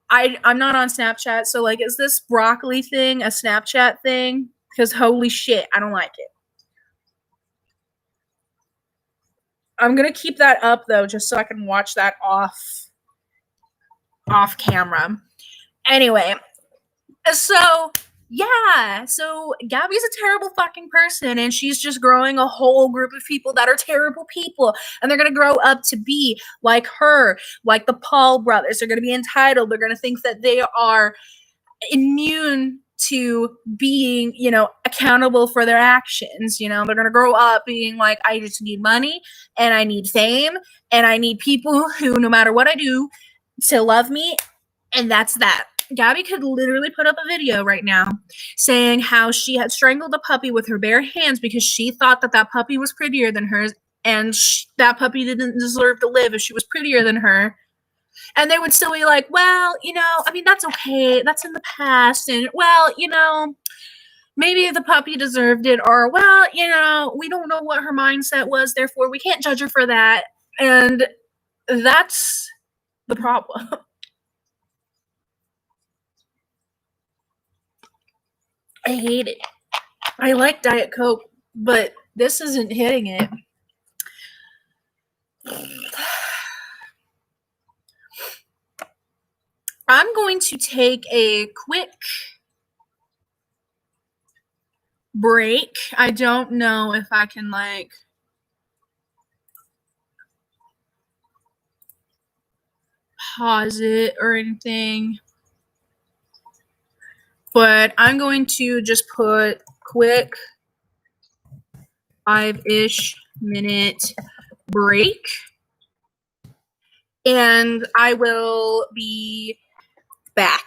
Speaker 1: I'm not on Snapchat. So like, is this broccoli thing a Snapchat thing? Because holy shit, I don't like it. I'm gonna keep that up though, just so I can watch that off camera. Anyway, so yeah, so Gabbie's a terrible fucking person, and she's just growing a whole group of people that are terrible people, and they're gonna grow up to be like her, like the Paul brothers. They're gonna be entitled. They're gonna think that they are immune to being, accountable for their actions. They're going to grow up being like, I just need money and I need fame and I need people who, no matter what I do, to love me. And that's that. Gabbie could literally put up a video right now saying how she had strangled a puppy with her bare hands because she thought that puppy was prettier than hers, and that puppy didn't deserve to live if she was prettier than her. And they would still be like, well, that's okay. That's in the past. And, well, maybe the puppy deserved it. Or, well, we don't know what her mindset was. Therefore, we can't judge her for that. And that's the problem. I hate it. I like Diet Coke, but this isn't hitting it. I'm going to take a quick break. I don't know if I can pause it or anything, but I'm going to just put quick 5-ish minute break, and I will be back.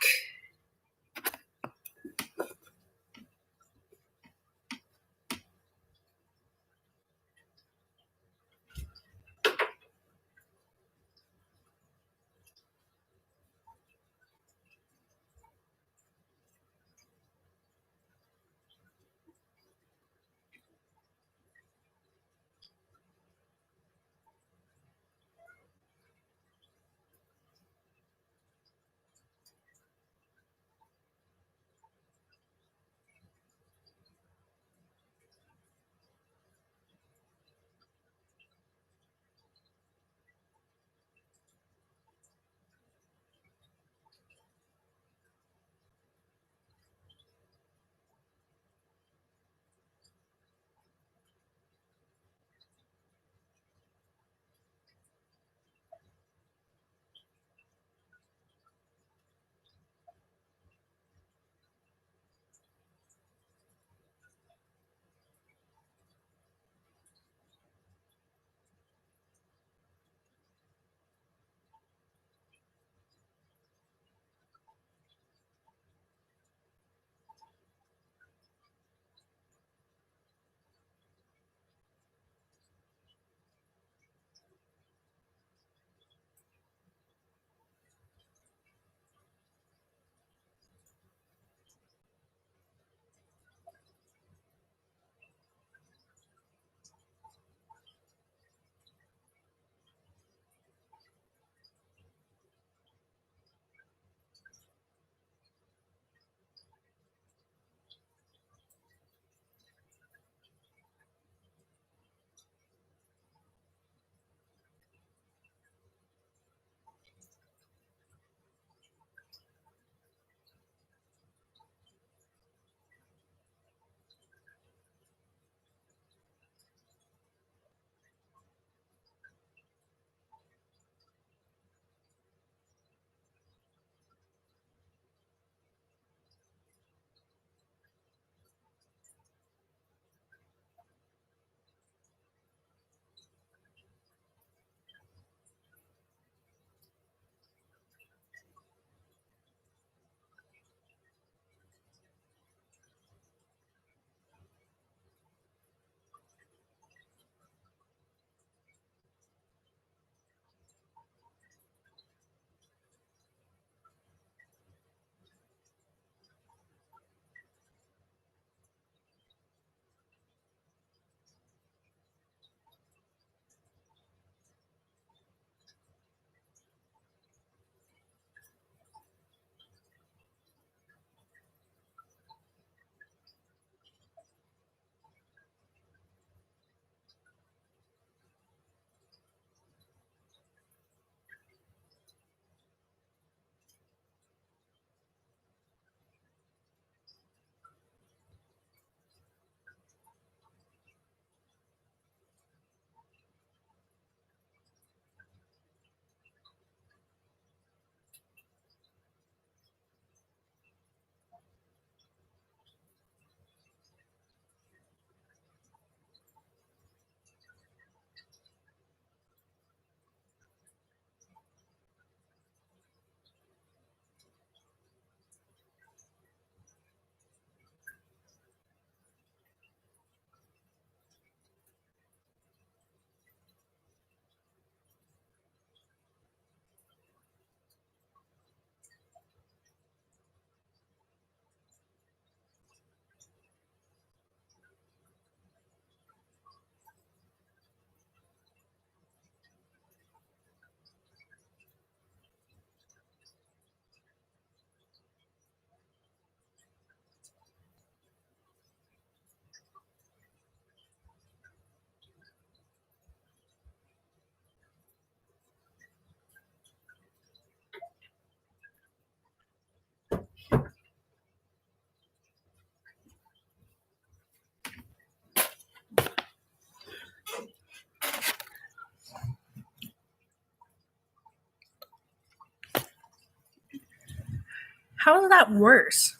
Speaker 1: How is that worse?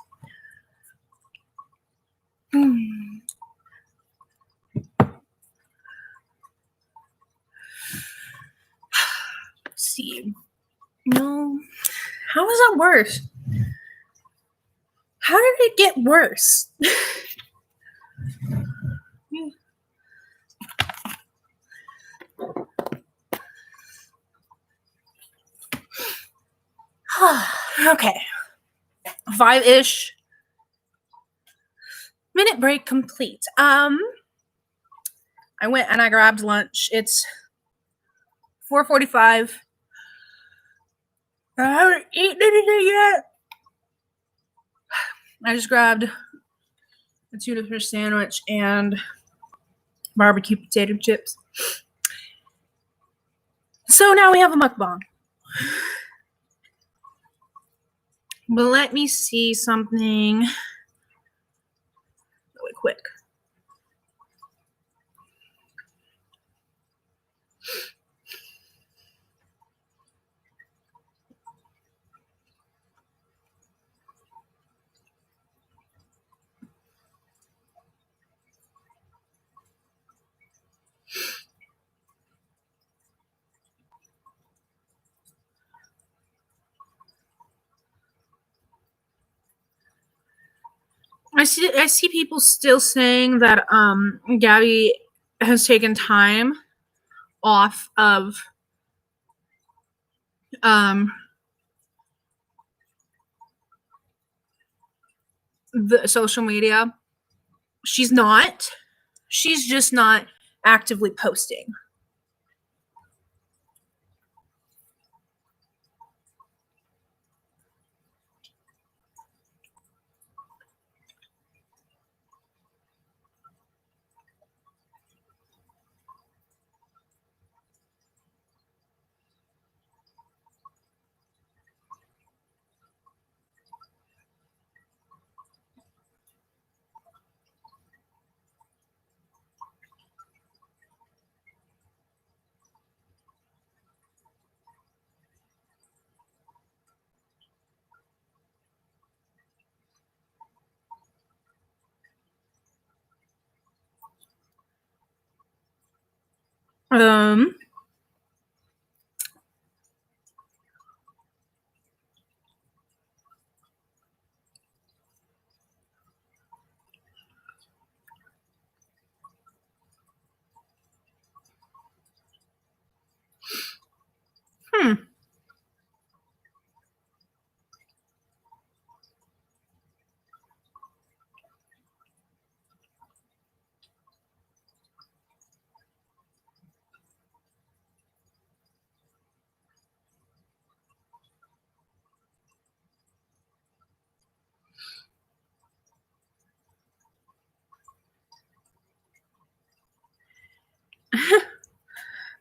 Speaker 1: Let's see. No. How is that worse? How did it get worse? Okay. 5-ish minute break complete. I went and I grabbed lunch. It's 4:45. I haven't eaten anything yet. I just grabbed a tuna fish sandwich and barbecue potato chips. So now we have a mukbang. But let me see something really quick. I see people still saying that Gabbie has taken time off of the social media. She's not. She's just not actively posting.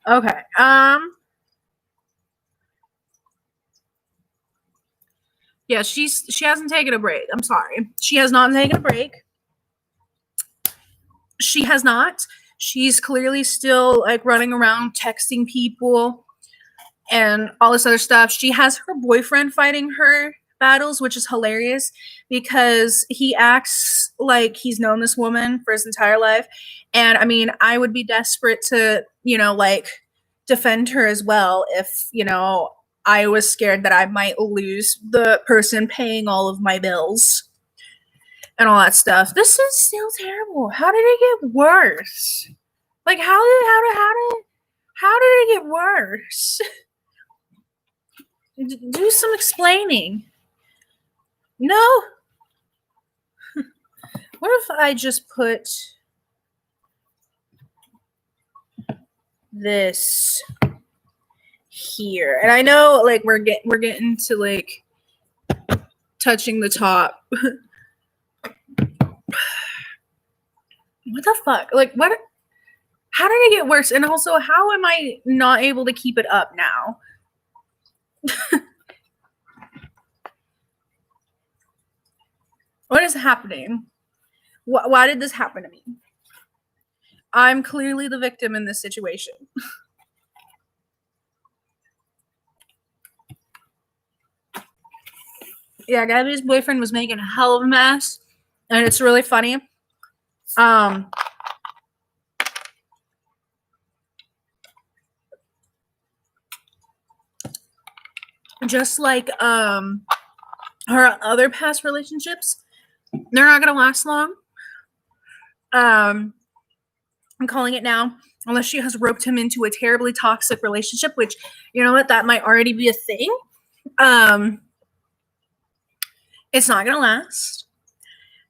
Speaker 1: Okay. Yeah, she hasn't taken a break. I'm sorry. She has not taken a break. She has not. She's clearly still like running around texting people and all this other stuff. She has her boyfriend fighting her battles, which is hilarious because he acts like he's known this woman for his entire life. And I mean, I would be desperate to, like defend her as well if, I was scared that I might lose the person paying all of my bills and all that stuff. This is still terrible. How did it get worse? Like how did it get worse? Do some explaining. No. What if I just put this here? And I know like we're getting to like touching the top. What the fuck? Like what? How did it get worse? And also, how am I not able to keep it up now? What is happening? Why did this happen to me? I'm clearly the victim in this situation. Yeah, Gabbie's boyfriend was making a hell of a mess, and it's really funny. Just like her other past relationships, they're not gonna last long. I'm calling it now, unless she has roped him into a terribly toxic relationship, which, you know what, that might already be a thing. It's not gonna last.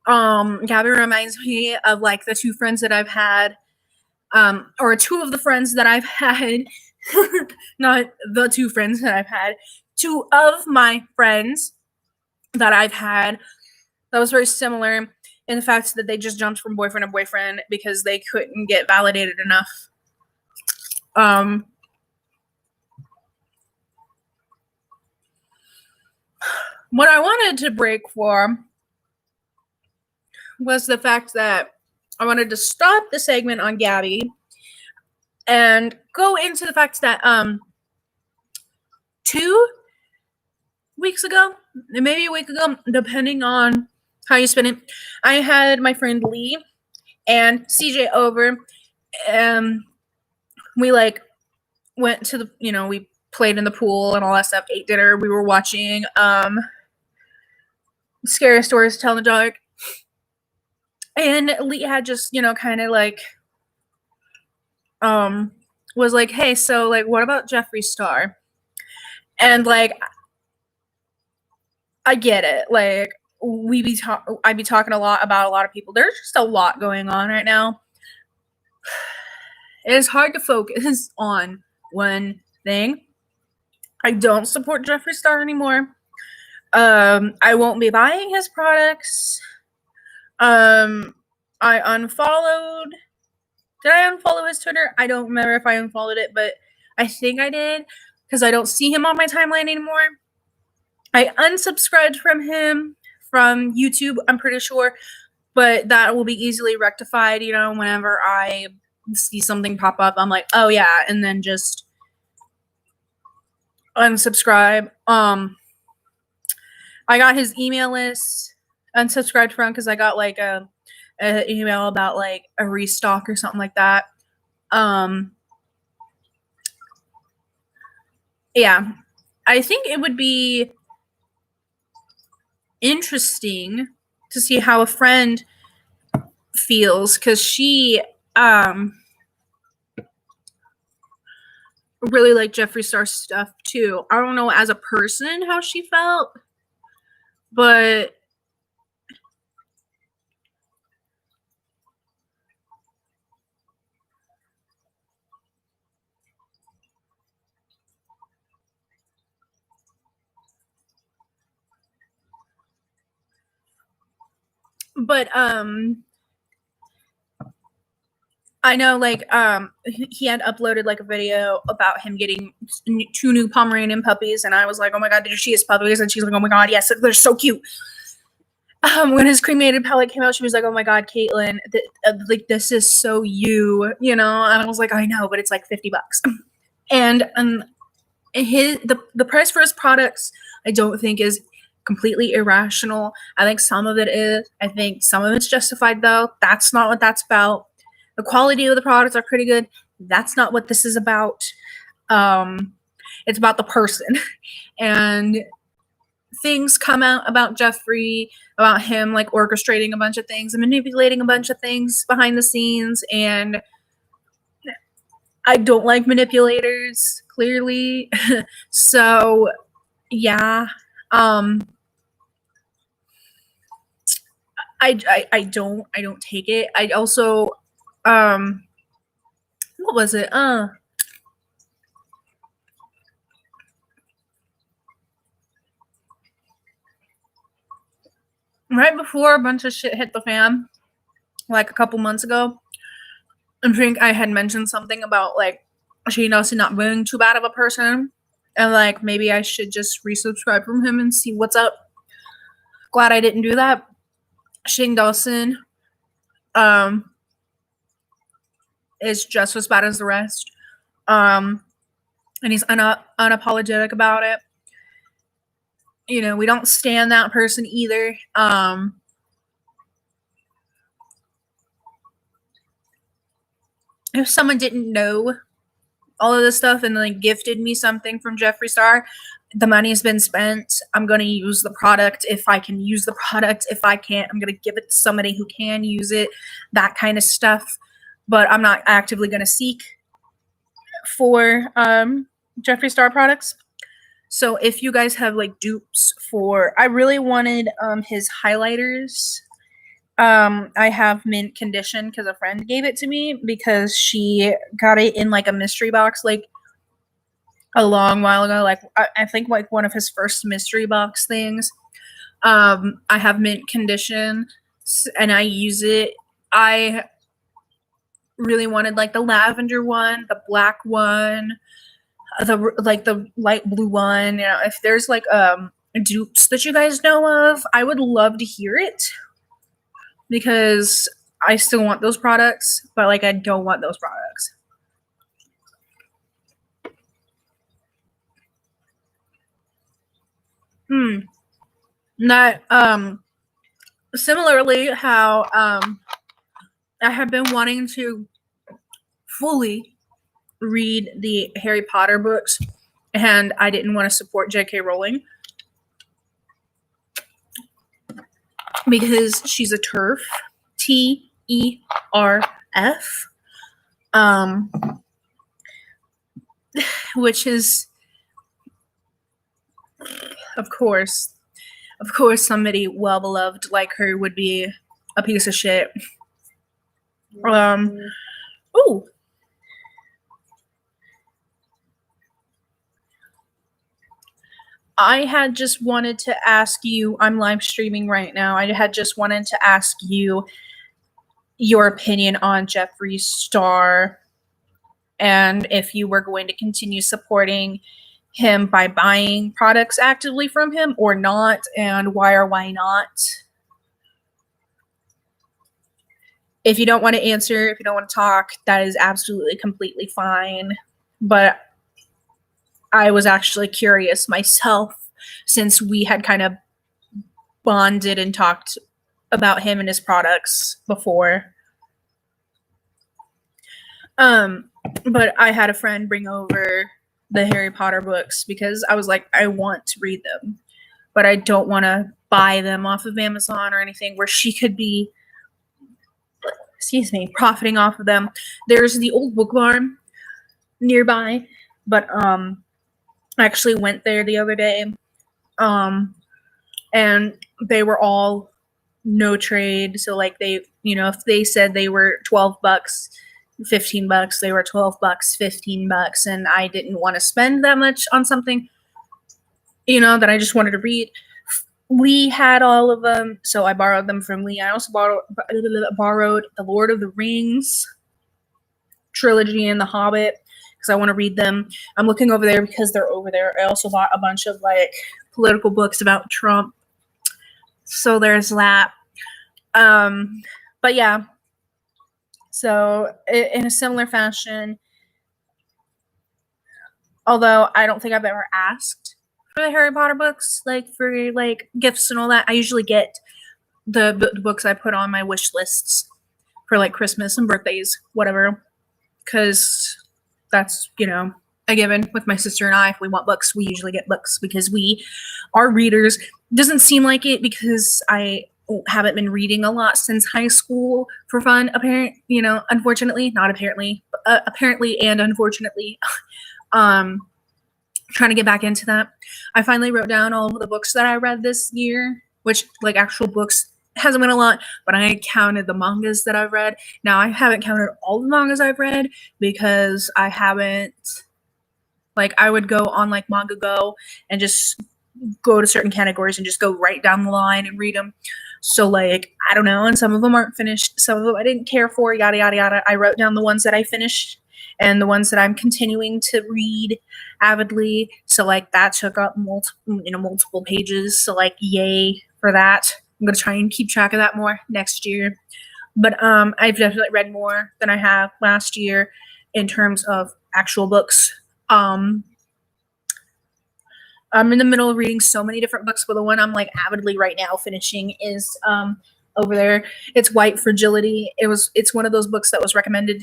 Speaker 1: Gabbie reminds me of like the two friends that I've had, or two of the friends that I've had, not the two friends that I've had, two of my friends that I've had. That was very similar in the fact that they just jumped from boyfriend to boyfriend because they couldn't get validated enough. What I wanted to break for was the fact that I wanted to stop the segment on Gabbie and go into the fact that 2 weeks ago, maybe a week ago, depending on how you spin it, I had my friend Lee and CJ over. We like went to the, we played in the pool and all that stuff, ate dinner. We were watching Scary Stories to Tell in the Dark. And Lee had just, kind of like, was like, hey, so like, what about Jeffree Star? And like, I get it. Like, I'd be talking a lot about a lot of people. There's just a lot going on right now. It is hard to focus on one thing. I don't support Jeffree Star anymore. I won't be buying his products. I unfollowed. Did I unfollow his Twitter? I don't remember if I unfollowed it, but I think I did because I don't see him on my timeline anymore. I unsubscribed from him from YouTube, I'm pretty sure, but that will be easily rectified, whenever I see something pop up. I'm like, oh yeah, and then just unsubscribe. I got his email list unsubscribed from because I got like a email about like a restock or something like that. Yeah, I think it would be interesting to see how a friend feels because she really liked Jeffree Star stuff too. I don't know as a person how she felt, but I know like he had uploaded like a video about him getting 2 new Pomeranian puppies, and I was like, oh my god, did you see his puppies? And she's like, oh my god, yes, they're so cute. When his cremated pellet came out, she was like, oh my god, Caitlin, like this is so you, and I was like, I know, but it's like $50. And the price for his products I don't think is completely irrational. I think some of it is. I think some of it's justified though. That's not what that's about. The quality of the products are pretty good. That's not what this is about. It's about the person. And things come out about Jeffree, about him like orchestrating a bunch of things and manipulating a bunch of things behind the scenes, and I don't like manipulators, clearly. So yeah. I don't take it. I also what was it? Right before a bunch of shit hit the fan, like a couple months ago, I think I had mentioned something about like Shane Dawson not being too bad of a person, and like maybe I should just resubscribe from him and see what's up. Glad I didn't do that. Shane Dawson is just as bad as the rest. And he's unapologetic about it. you know, we don't stand that person either. If someone didn't know all of this stuff and like gifted me something from Jeffree Star, the money has been spent. I'm going to use the product if I can use the product. If I can't, I'm going to give it to somebody who can use it, that kind of stuff. But I'm not actively going to seek for Jeffree Star products. So if you guys have like dupes for, I really wanted his highlighters. I have mint condition because a friend gave it to me because she got it in like a mystery box like a long while ago. Like I think like one of his first mystery box things. I have mint condition and I use it. I really wanted like the lavender one, the black one, the light blue one. You know, if there's like dupes that you guys know of, I would love to hear it. Because I still want those products, but like I don't want those products. That similarly how I have been wanting to fully read the Harry Potter books and I didn't want to support J.K. Rowling because she's a TERF, TERF, which is, of course, somebody well beloved like her would be a piece of shit. Ooh. I had just wanted to ask you, I'm live streaming right now. I had just wanted to ask you your opinion on Jeffree Star and if you were going to continue supporting him by buying products actively from him or not, and why or why not. If you don't want to answer, if you don't want to talk, that is absolutely completely fine. But I was actually curious myself since we had kind of bonded and talked about him and his products before. But I had a friend bring over the Harry Potter books because I was like, I want to read them, but I don't want to buy them off of Amazon or anything where she could be, profiting off of them. There's the old book barn nearby, but I actually went there the other day, and they were all no trade. So like they, you know, if they said they were $12, $15, they were $12, $15, and I didn't want to spend that much on something, you know, that I just wanted to read. Lee had all of them, so I borrowed them from Lee. I also borrowed the Lord of the Rings trilogy and the Hobbit because I want to read them. I'm looking over there because they're over there. I also bought a bunch of like political books about Trump, so there's that. But yeah, so in a similar fashion, although I don't think I've ever asked for the Harry Potter books, like for like gifts and all that, I usually get the books I put on my wish lists for like Christmas and birthdays, whatever, because that's, you know, a given with my sister and I. If we want books, we usually get books because we are readers. Doesn't seem like it because I haven't been reading a lot since high school for fun, apparently, you know, unfortunately, not apparently, apparently and unfortunately. Trying to get back into that. I finally wrote down all of the books that I read this year, which like actual books hasn't been a lot, but I counted the mangas that I've read. Now I haven't counted all the mangas I've read because I haven't, like I would go on like Manga Go and just go to certain categories and just go right down the line and read them. So like, I don't know, and some of them aren't finished. Some of them I didn't care for, yada, yada, yada. I wrote down the ones that I finished and the ones that I'm continuing to read avidly. So like that took up multiple pages. So like, yay for that. I'm going to try and keep track of that more next year. But I've definitely read more than I have last year in terms of actual books. I'm in the middle of reading so many different books, but the one I'm like avidly right now finishing is over there. It's White Fragility. It's one of those books that was recommended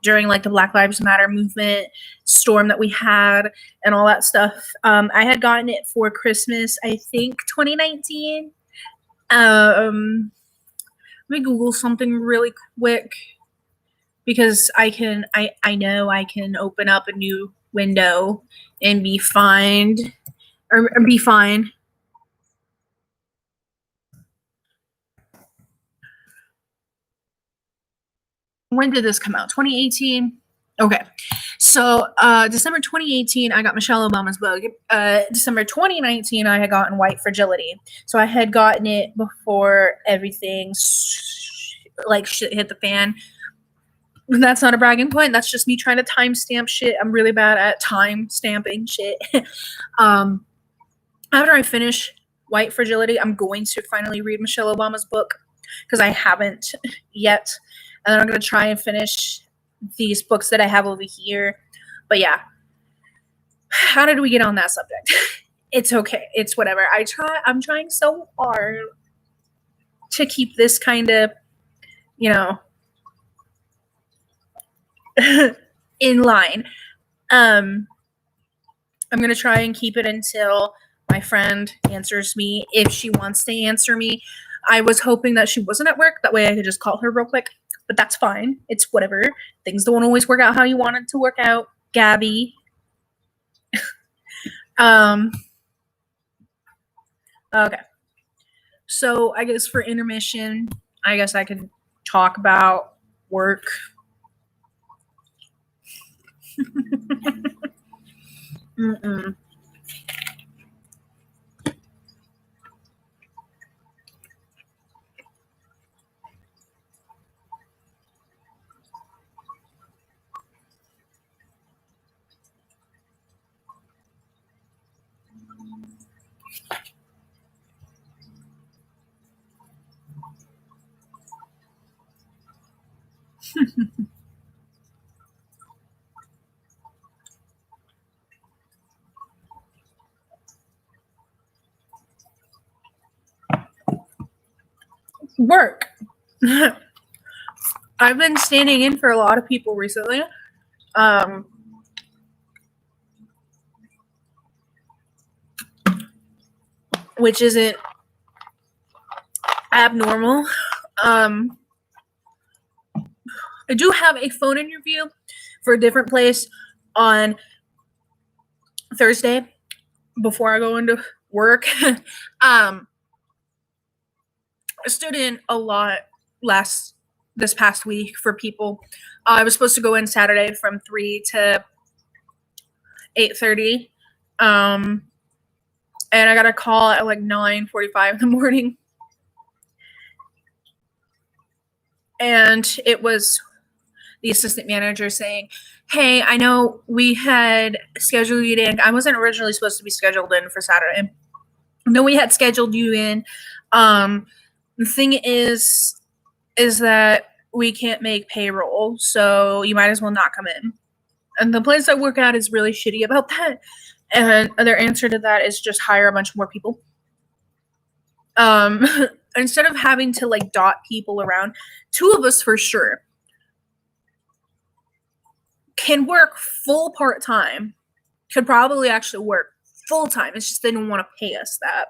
Speaker 1: during like the Black Lives Matter movement storm that we had and all that stuff. I had gotten it for Christmas, I think 2019. Let me Google something really quick because I know I can open up a new window and be fine. When did this come out? 2018. Okay. So December 2018, I got Michelle Obama's book. December 2019, I had gotten White Fragility. So I had gotten it before everything like shit hit the fan. That's not a bragging point. That's just me trying to timestamp shit. I'm really bad at time stamping shit. After I finish White Fragility, I'm going to finally read Michelle Obama's book because I haven't yet. And then I'm going to try and finish these books that I have over here. But yeah, how did we get on that subject? It's okay. It's whatever. I'm trying so hard to keep this kind of, you know, in line. I'm going to try and keep it until my friend answers me if she wants to answer me. I was hoping that she wasn't at work. That way I could just call her real quick. But that's fine. It's whatever. Things don't always work out how you want it to work out, Gabbie. Okay. So I guess for intermission, I guess I could talk about work. Mm-mm. Work. I've been standing in for a lot of people recently. Which isn't abnormal. I do have a phone interview for a different place on Thursday before I go into work. I stood in a lot this past week for people. I was supposed to go in Saturday from 3 to 8:30. And I got a call at like 9:45 in the morning. And it was the assistant manager saying, hey, I know we had scheduled you in. I wasn't originally supposed to be scheduled in for Saturday. No, we had scheduled you in. The thing is that we can't make payroll, so you might as well not come in. And the place I work at is really shitty about that. And their answer to that is just hire a bunch more people. Instead of having to like dot people around, 2 of us for sure can work full part-time, could probably actually work full-time. It's just they don't want to pay us that.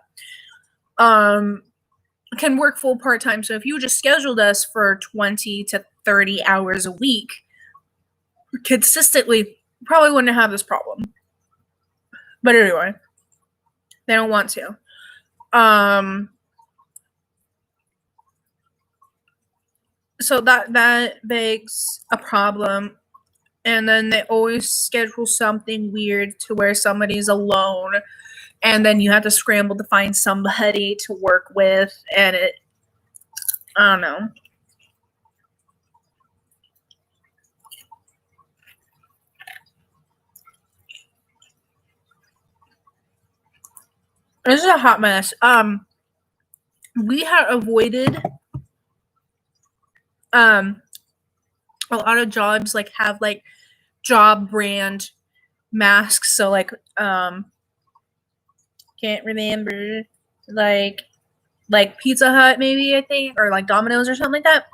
Speaker 1: Can work full part-time. So if you just scheduled us for 20 to 30 hours a week consistently, probably wouldn't have this problem. But anyway, they don't want to. So that begs a problem. And then they always schedule something weird to where somebody's alone, and then you have to scramble to find somebody to work with, and I don't know. This is a hot mess. We had avoided a lot of jobs like have like job brand masks, so like can't remember, like Pizza Hut maybe, I think, or like Domino's or something like that.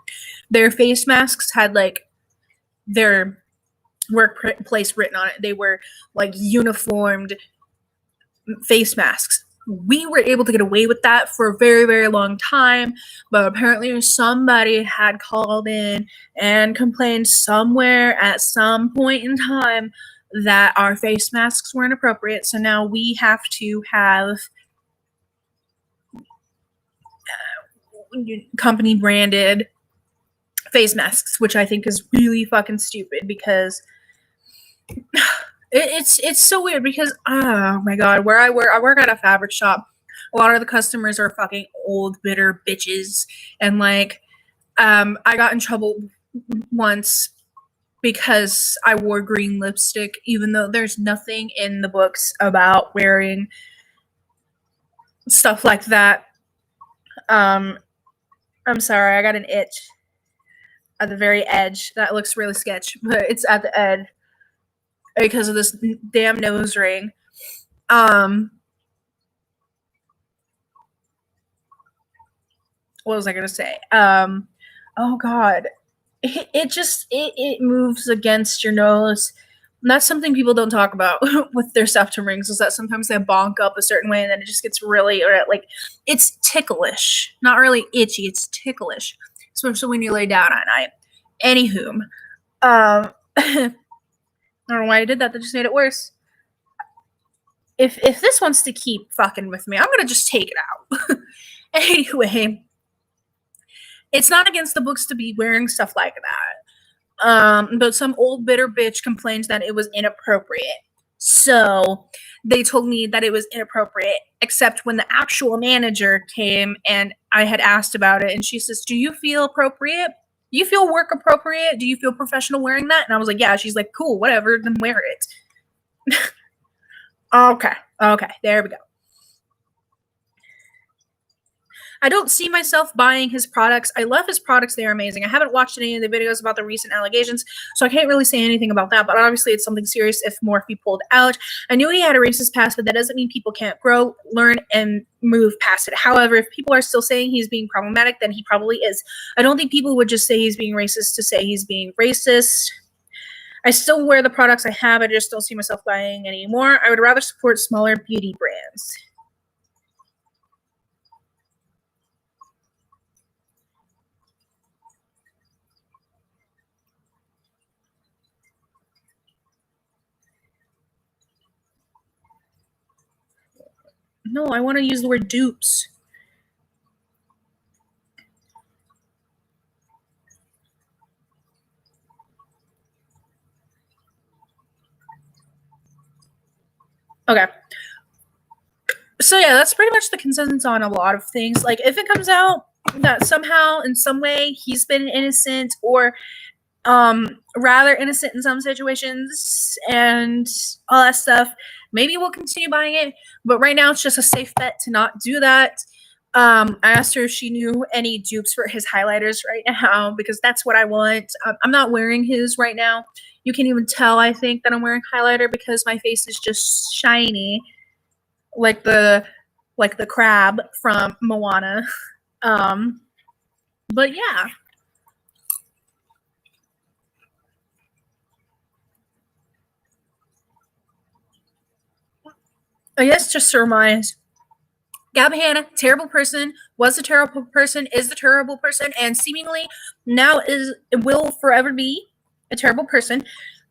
Speaker 1: Their face masks had like their workplace written on it. They were like uniformed face masks. We were able to get away with that for a very, very long time, but apparently somebody had called in and complained somewhere at some point in time that our face masks were inappropriate. So now we have to have company branded face masks, which I think is really fucking stupid because it's so weird because, oh my god, where I work at a fabric shop. A lot of the customers are fucking old, bitter bitches. And like, I got in trouble once because I wore green lipstick, even though there's nothing in the books about wearing stuff like that. I'm sorry, I got an itch at the very edge. That looks really sketch, but it's at the edge because of this damn nose ring. What was I gonna say? Oh god, it moves against your nose. And that's something people don't talk about with their septum rings, is that sometimes they bonk up a certain way and then it just gets really, or like, it's ticklish, not really itchy, it's ticklish, especially when you lay down at night. Anywho, I don't know why I did that. That just made it worse. If this wants to keep fucking with me, I'm gonna just take it out. Anyway, it's not against the books to be wearing stuff like that. But some old bitter bitch complained that it was inappropriate. So they told me that it was inappropriate, except when the actual manager came and I had asked about it, and she says, "Do you feel appropriate? Do you feel work appropriate? Do you feel professional wearing that?" And I was like, "Yeah." She's like, "Cool, whatever, then wear it." Okay, there we go. I don't see myself buying his products. I love his products. They are amazing. I haven't watched any of the videos about the recent allegations, so I can't really say anything about that, but obviously it's something serious if Morphe pulled out. I knew he had a racist past, but that doesn't mean people can't grow, learn, and move past it. However, if people are still saying he's being problematic, then he probably is. I don't think people would just say he's being racist to say he's being racist. I still wear the products I have. I just don't see myself buying anymore. I would rather support smaller beauty brands. No, I want to use the word dupes. Okay. So yeah, that's pretty much the consensus on a lot of things. Like, if it comes out that somehow, in some way, he's been innocent, or rather innocent in some situations and all that stuff, maybe we'll continue buying it. But right now, it's just a safe bet to not do that. I asked her if she knew any dupes for his highlighters right now, because that's what I want. I'm not wearing his right now. You can even tell, I think, that I'm wearing highlighter because my face is just shiny, like the crab from Moana. But yeah. I guess just to remind, Gabbie Hanna, terrible person, was a terrible person, is the terrible person, and seemingly now will forever be a terrible person.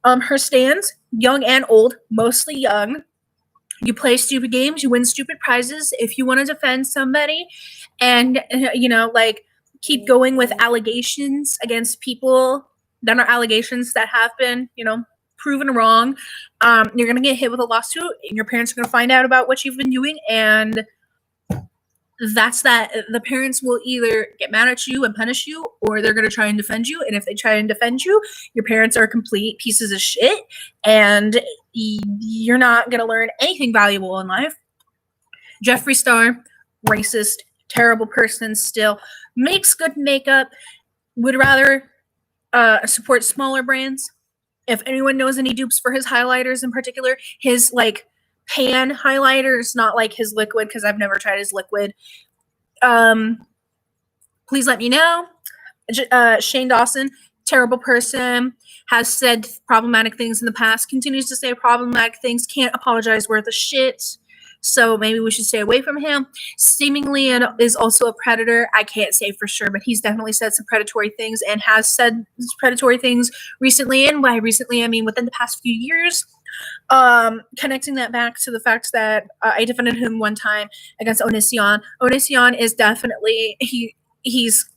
Speaker 1: Her stands, young and old, mostly young. You play stupid games, you win stupid prizes. If you want to defend somebody and, like, keep going with allegations against people that are allegations that have been, proven wrong, you're going to get hit with a lawsuit, and your parents are going to find out about what you've been doing, and that's that. The parents will either get mad at you and punish you, or they're going to try and defend you. And if they try and defend you, your parents are complete pieces of shit, and you're not going to learn anything valuable in life. Jeffree Star, racist, terrible person still, makes good makeup, would rather support smaller brands. If anyone knows any dupes for his highlighters in particular, his, like, pan highlighters, not like his liquid, because I've never tried his liquid. Please let me know. Shane Dawson, terrible person, has said problematic things in the past, continues to say problematic things, can't apologize worth a shit. So maybe we should stay away from him. Seemingly is also a predator. I can't say for sure, but he's definitely said some predatory things and has said predatory things recently. And by recently, I mean within the past few years. Connecting that back to the fact that I defended him one time against Onision. Onision is definitely, he's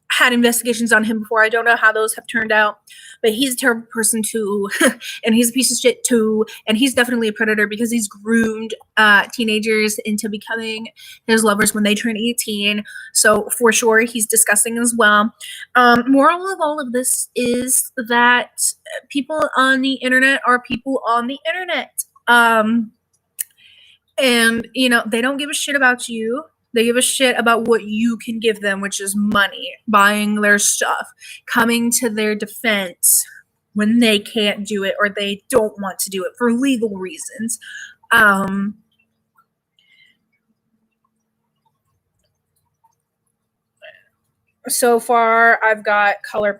Speaker 1: had investigations on him before. I don't know how those have turned out, but he's a terrible person too, and he's a piece of shit too, and he's definitely a predator because he's groomed teenagers into becoming his lovers when they turn 18. So for sure, he's disgusting as well. Moral of all of this is that people on the internet are people on the internet. And, you know, they don't give a shit about you. They give a shit about what you can give them, which is money, buying their stuff, coming to their defense when they can't do it or they don't want to do it for legal reasons. So far, I've got ColourPop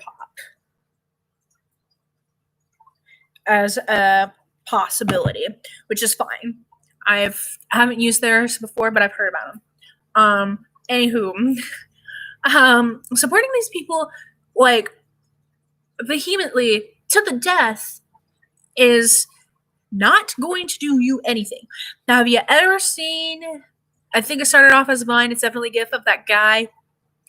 Speaker 1: as a possibility, which is fine. I haven't used theirs before, but I've heard about them. Anywho, supporting these people like vehemently to the death is not going to do you anything. Now, have you ever seen, I think it started off as mine, it's definitely a gif of that guy,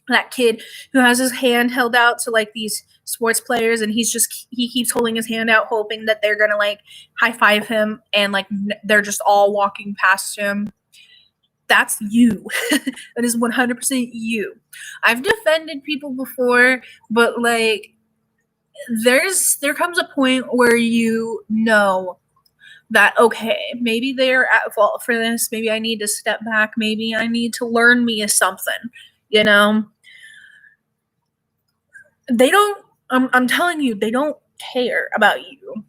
Speaker 1: that kid who has his hand held out to like these sports players, and he keeps holding his hand out hoping that they're gonna like high five him, and like they're just all walking past him. That's you. That is 100% you. I've defended people before, but like there comes a point where you know that, okay, maybe they're at fault for this. Maybe I need to step back. Maybe I need to learn me something, you know? They don't, I'm telling you, they don't care about you.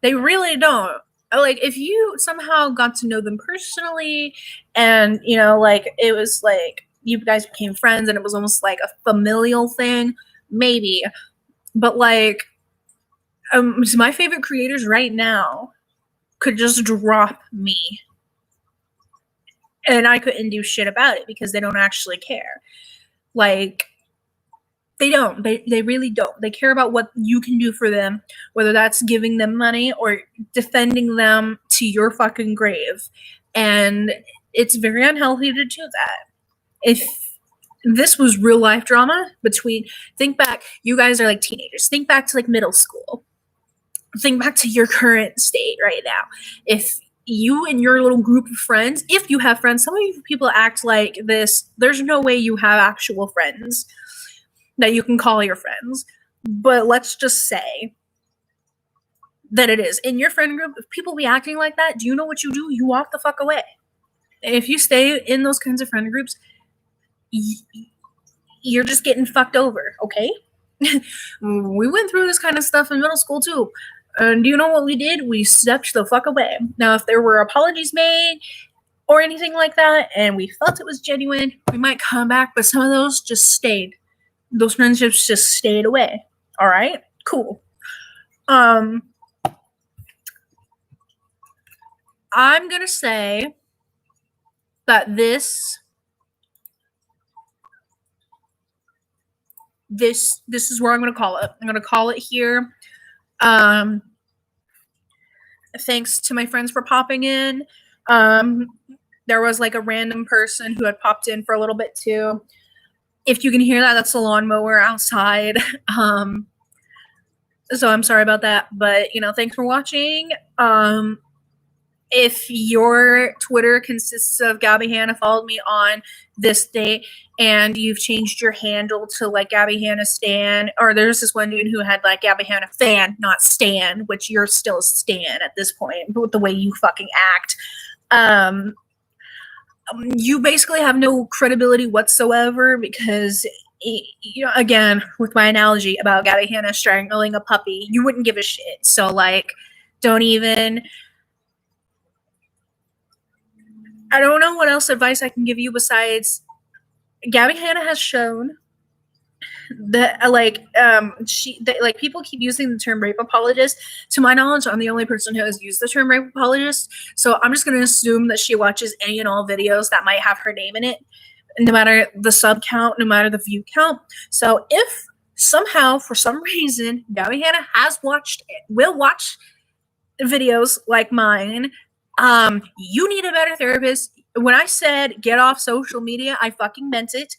Speaker 1: They really don't. Like, if you somehow got to know them personally and, you know, like, it was like you guys became friends and it was almost like a familial thing, maybe. But, like, my favorite creators right now could just drop me. And I couldn't do shit about it because they don't actually care. Like, they don't. They really don't. They care about what you can do for them, whether that's giving them money or defending them to your fucking grave. And it's very unhealthy to do that. If this was real life drama think back, you guys are like teenagers. Think back to like middle school. Think back to your current state right now. If you and your little group of friends, if you have friends, some of you people act like this. There's no way you have actual friends that you can call your friends, but let's just say that it is. In your friend group, if people be acting like that, do you know what you do? You walk the fuck away. If you stay in those kinds of friend groups, you're just getting fucked over, okay? We went through this kind of stuff in middle school too. And do you know what we did? We stepped the fuck away. Now, if there were apologies made or anything like that, and we felt it was genuine, we might come back, but some of those just stayed. Those friendships just stayed away. All right? Cool. I'm going to say that this is where I'm going to call it. I'm going to call it here. Thanks to my friends for popping in. There was like a random person who had popped in for a little bit too. If you can hear that, that's the lawnmower outside. So I'm sorry about that, but, you know, thanks for watching. If your Twitter consists of Gabbie Hanna followed me on this date and you've changed your handle to like Gabbie Hanna Stan, or there's this one dude who had like Gabbie Hanna Fan, not Stan, which you're still Stan at this point with the way you fucking act. You basically have no credibility whatsoever because, you know, again, with my analogy about Gabbie Hanna strangling a puppy, you wouldn't give a shit. So, like, don't even I don't know what else advice I can give you besides Gabbie Hanna has shown that people keep using the term rape apologist. To my knowledge, I'm the only person who has used the term rape apologist, so I'm just going to assume that she watches any and all videos that might have her name in it, no matter the sub count, no matter the view count. So if somehow, for some reason, Gabbie Hanna will watch videos like mine, you need a better therapist. When I said get off social media, I fucking meant it.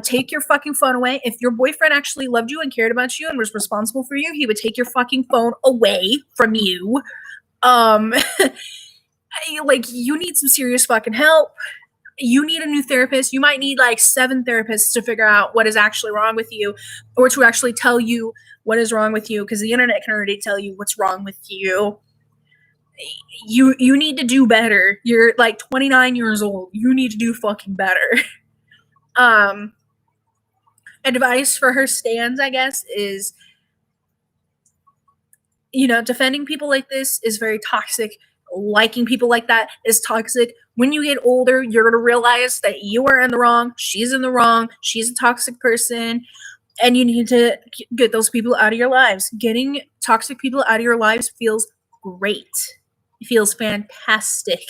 Speaker 1: Take your fucking phone away. If your boyfriend actually loved you and cared about you and was responsible for you, he would take your fucking phone away from you. Like, you need some serious fucking help. You need a new therapist. You might need like 7 therapists to figure out what is actually wrong with you, or to actually tell you what is wrong with you, because the internet can already tell you what's wrong with you. You need to do better. You're like 29 years old. You need to do fucking better. Advice for her stands, I guess, is, defending people like this is very toxic. Liking people like that is toxic. When you get older, you're going to realize that you are in the wrong. She's in the wrong. She's a toxic person. And you need to get those people out of your lives. Getting toxic people out of your lives feels great. It feels fantastic.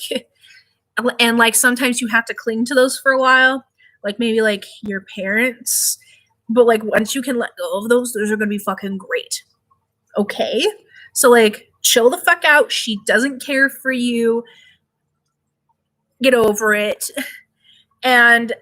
Speaker 1: And like, sometimes you have to cling to those for a while, like maybe like your parents, but like once you can let go of those are gonna be fucking great. Okay, so like, chill the fuck out. She doesn't care for you. Get over it. And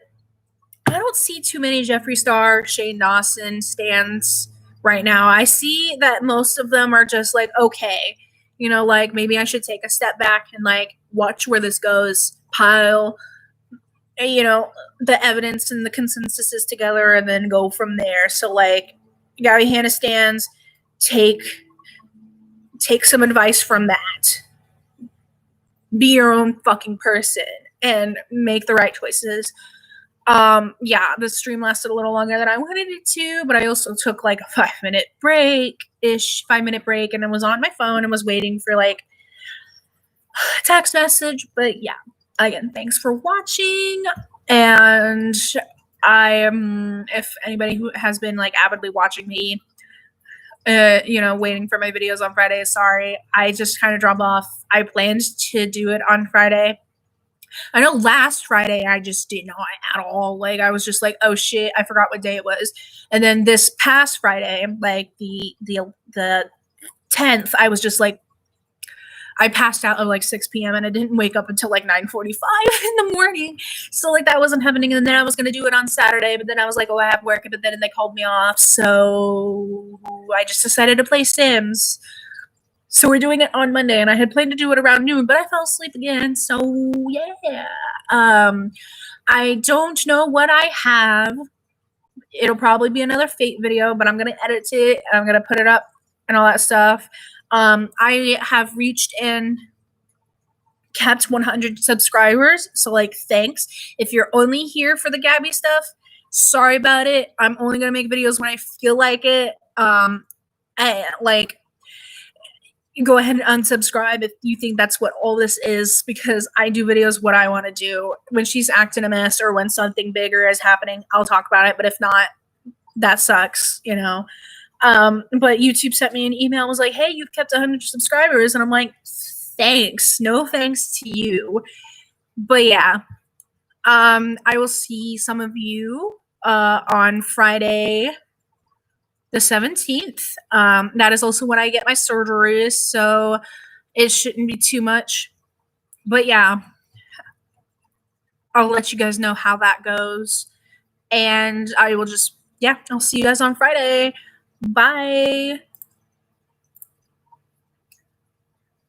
Speaker 1: I don't see too many Jeffree Star, Shane Dawson stands right now. I see that most of them are just like, okay, like, maybe I should take a step back and like watch where this goes, pile, the evidence and the consensuses together, and then go from there. So like, Gabbie Hanna stands, take some advice from that. Be your own fucking person and make the right choices. Yeah, the stream lasted a little longer than I wanted it to, but I also took like a 5-minute break, and I was on my phone and was waiting for like a text message. But yeah, again, thanks for watching. And if anybody who has been like avidly watching me, waiting for my videos on Friday, sorry, I just kind of dropped off. I planned to do it on Friday. I know last Friday I just did not at all. Like, I was just like, oh shit, I forgot what day it was. And then this past Friday, like the 10th, I was just like, I passed out at like 6 p.m. and I didn't wake up until like 9:45 in the morning. So like, that wasn't happening. And then I was going to do it on Saturday, but then I was like, oh, I have work. But then they called me off. So I just decided to play Sims. So we're doing it on Monday, and I had planned to do it around noon, but I fell asleep again. So yeah, I don't know what I have. It'll probably be another Fate video, but I'm gonna edit it and I'm gonna put it up and all that stuff. I have reached and kept 100 subscribers, so like, thanks. If you're only here for the Gabbie stuff, sorry about it. I'm only gonna make videos when I feel like it. Go ahead and unsubscribe if you think that's what all this is, because I do videos what I want to do. When she's acting a mess or when something bigger is happening, I'll talk about it. But if not, that sucks, But YouTube sent me an email, was like, hey, you've kept 100 subscribers. And I'm like, thanks. No thanks to you. But yeah, I will see some of you on Friday the 17th. That is also when I get my surgery, so it shouldn't be too much. But yeah, I'll let you guys know how that goes. And I will I'll see you guys on Friday. Bye.